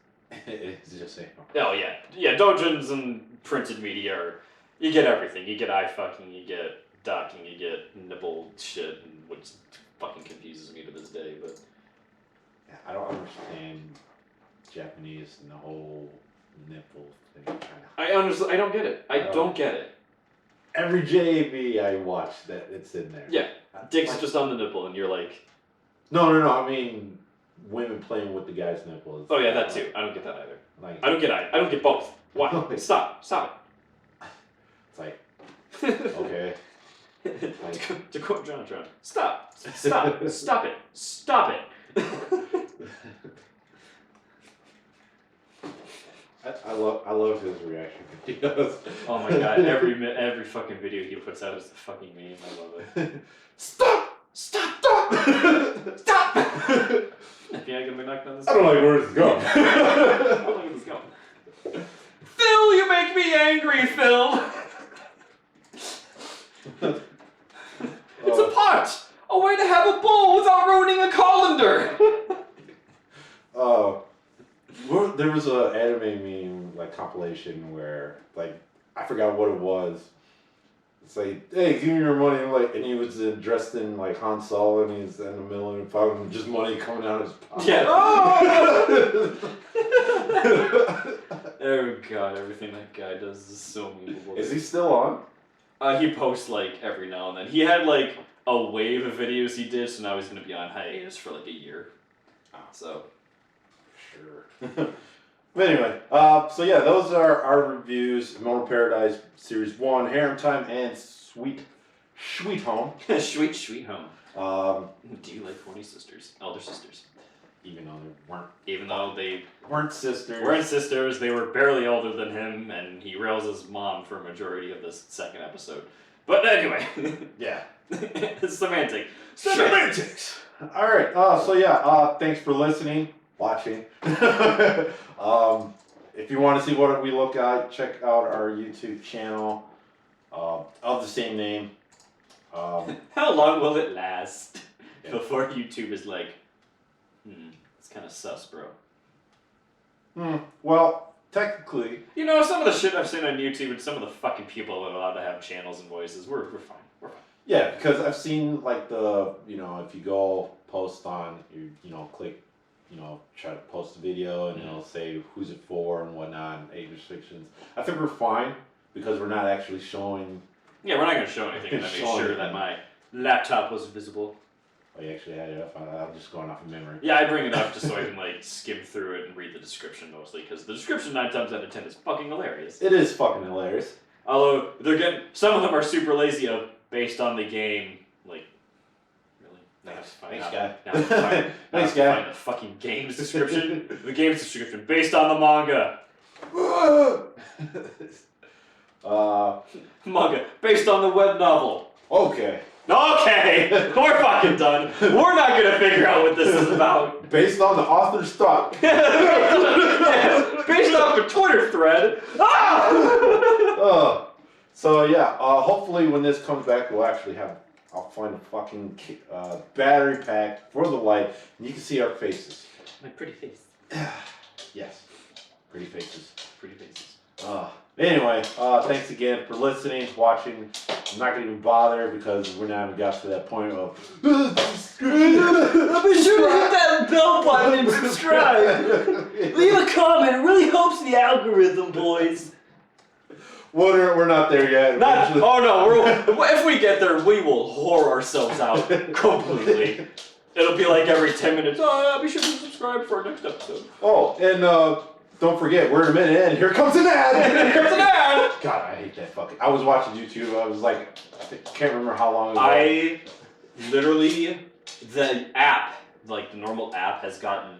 [SPEAKER 1] just anal.
[SPEAKER 2] Oh yeah, dungeons and printed media you get everything. You get eye fucking, you get docking, you get nipple shit, which fucking confuses me to this day. But
[SPEAKER 1] yeah, I don't understand Japanese and the whole nipple thing.
[SPEAKER 2] I don't get it. I don't get it.
[SPEAKER 1] Every JAB I watch, that it's in there.
[SPEAKER 2] Yeah, dick's just on the nipple, and you're like...
[SPEAKER 1] No, I mean, women playing with the guy's nipples.
[SPEAKER 2] Oh yeah, that too. I don't get that either.
[SPEAKER 1] Like,
[SPEAKER 2] I don't get both. Why? Stop it.
[SPEAKER 1] It's like, okay.
[SPEAKER 2] To quote John, stop it.
[SPEAKER 1] I love his reaction videos.
[SPEAKER 2] Oh my god, every fucking video he puts out is the fucking meme. I love it.
[SPEAKER 1] Stop!
[SPEAKER 2] Yeah, I'm gonna be knocked on this.
[SPEAKER 1] I don't like where this is going.
[SPEAKER 2] I don't like where this is going. Phil, you make me angry, Phil. It's a pot! A way to have a bowl without ruining a colander!
[SPEAKER 1] There was a anime meme compilation where I forgot what it was. It's like, hey, give me your money, and he was dressed in Han Solo, and he's in the middle of fountain, just money coming out of his pocket.
[SPEAKER 2] Yeah. Oh! Oh god, everything that guy does is so memeable.
[SPEAKER 1] Is he still on?
[SPEAKER 2] He posts every now and then. He had a wave of videos he did, so now he's gonna be on hiatus for a year. So.
[SPEAKER 1] Sure. But anyway, so yeah, those are our reviews. Immortal Paradise Series 1, Harem Time, and Sweet Home.
[SPEAKER 2] Sweet Home. Do you like horny sisters? Elder sisters.
[SPEAKER 1] Even though they weren't.
[SPEAKER 2] Even though they
[SPEAKER 1] weren't sisters.
[SPEAKER 2] Weren't sisters, they were barely older than him, and he rails his mom for a majority of this second episode. But anyway.
[SPEAKER 1] Yeah.
[SPEAKER 2] It's semantic.
[SPEAKER 1] Semantics! Alright, so yeah, thanks for listening. Watching. If you want to see what we look at, check out our YouTube channel of the same name.
[SPEAKER 2] How long will it last before YouTube is it's kind of sus, bro?
[SPEAKER 1] Well, technically...
[SPEAKER 2] some of the shit I've seen on YouTube and some of the fucking people that are allowed to have channels and voices, we're fine. We're fine.
[SPEAKER 1] Yeah, because I've seen if you go post on, click, try to post a video and it'll say who's it for and whatnot, and age restrictions. I think we're fine because we're not actually showing.
[SPEAKER 2] Yeah, we're not going to show anything. And I made sure that my laptop was visible.
[SPEAKER 1] Oh, you actually had it up? I'm just going off of memory.
[SPEAKER 2] Yeah, I bring it up just so I can skim through it and read the description mostly, because the description 9 times out of 10 is fucking hilarious.
[SPEAKER 1] It is fucking hilarious.
[SPEAKER 2] Although some of them are super lazy based on the game.
[SPEAKER 1] Thanks, guy.
[SPEAKER 2] Nice guy. Find the fucking game's description. The game's description based on the manga. Manga based on the web novel.
[SPEAKER 1] Okay.
[SPEAKER 2] Okay, we're fucking done. We're not gonna figure out what this is about.
[SPEAKER 1] Based on the author's thought.
[SPEAKER 2] Yeah, based off a Twitter thread.
[SPEAKER 1] So yeah, hopefully when this comes back, we'll actually I'll find a fucking battery pack for the light, and you can see our faces.
[SPEAKER 2] My pretty face.
[SPEAKER 1] Yes, pretty faces.
[SPEAKER 2] Pretty faces.
[SPEAKER 1] Anyway, thanks again for listening, watching. I'm not going to even bother because we're not even got to that point of.
[SPEAKER 2] Be sure to hit that bell button and subscribe. Leave a comment. It really helps the algorithm, boys.
[SPEAKER 1] We're not there yet.
[SPEAKER 2] If we get there, we will whore ourselves out completely. It'll be like every 10 minutes. Oh, yeah, be sure to subscribe for our next episode.
[SPEAKER 1] Oh, and don't forget, we're in a minute in. Here comes an ad.
[SPEAKER 2] Here comes an ad.
[SPEAKER 1] God, I hate that fucking. I was watching YouTube. I was like, I can't remember how long ago.
[SPEAKER 2] I literally, the app, like the normal app, has gotten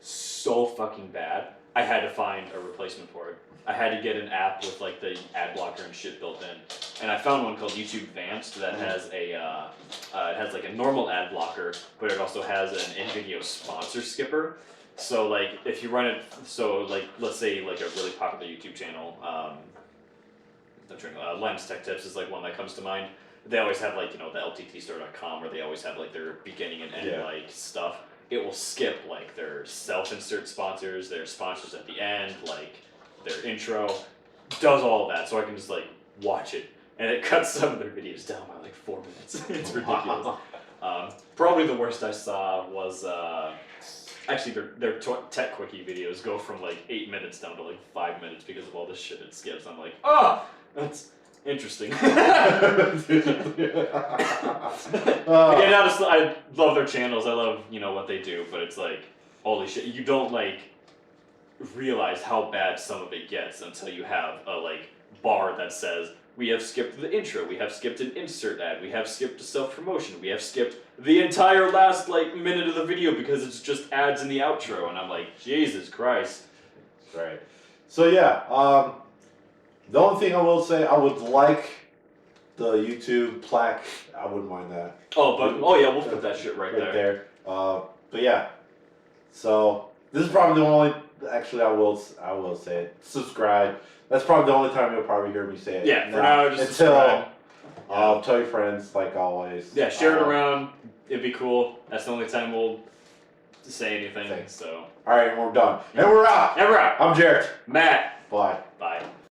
[SPEAKER 2] so fucking bad. I had to find a replacement for it. I had to get an app with like the ad blocker and shit built in, and I found one called YouTube Advanced that has a it has like a normal ad blocker, but it also has an in-video sponsor skipper. So like if you run it, so like let's say like a really popular YouTube channel, Lens Tech Tips is like one that comes to mind. They always have like the lttstore.com where they always have like their beginning and end like stuff. It will skip like their self-insert sponsors, their sponsors at the end, like their intro, does all of that, so I can just like watch it, and it cuts some of their videos down by like 4 minutes. It's ridiculous. Probably the worst I saw was actually their tech quickie videos go from like 8 minutes down to like 5 minutes because of all this shit it skips. I'm like, oh, that's interesting. Again, honestly, I love their channels. I love what they do, but it's like, holy shit, you don't like realize how bad some of it gets until you have a like bar that says we have skipped the intro, we have skipped an insert ad, we have skipped a self-promotion, we have skipped the entire last like minute of the video because it's just ads in the outro, and I'm like, Jesus Christ.
[SPEAKER 1] Right. So yeah, the only thing I will say, I would like the YouTube plaque. I wouldn't mind that.
[SPEAKER 2] Oh yeah, we'll put that shit right there.
[SPEAKER 1] But yeah, so this is probably the only. Actually, I will say it. Subscribe. That's probably the only time you'll probably hear me say it.
[SPEAKER 2] Yeah, for now, just subscribe.
[SPEAKER 1] Tell your friends, like always.
[SPEAKER 2] Yeah, share it around. It'd be cool. That's the only time we'll say anything. So.
[SPEAKER 1] All right, we're done. And we're out.
[SPEAKER 2] And we're out.
[SPEAKER 1] I'm Jared.
[SPEAKER 2] Matt.
[SPEAKER 1] Bye.
[SPEAKER 2] Bye.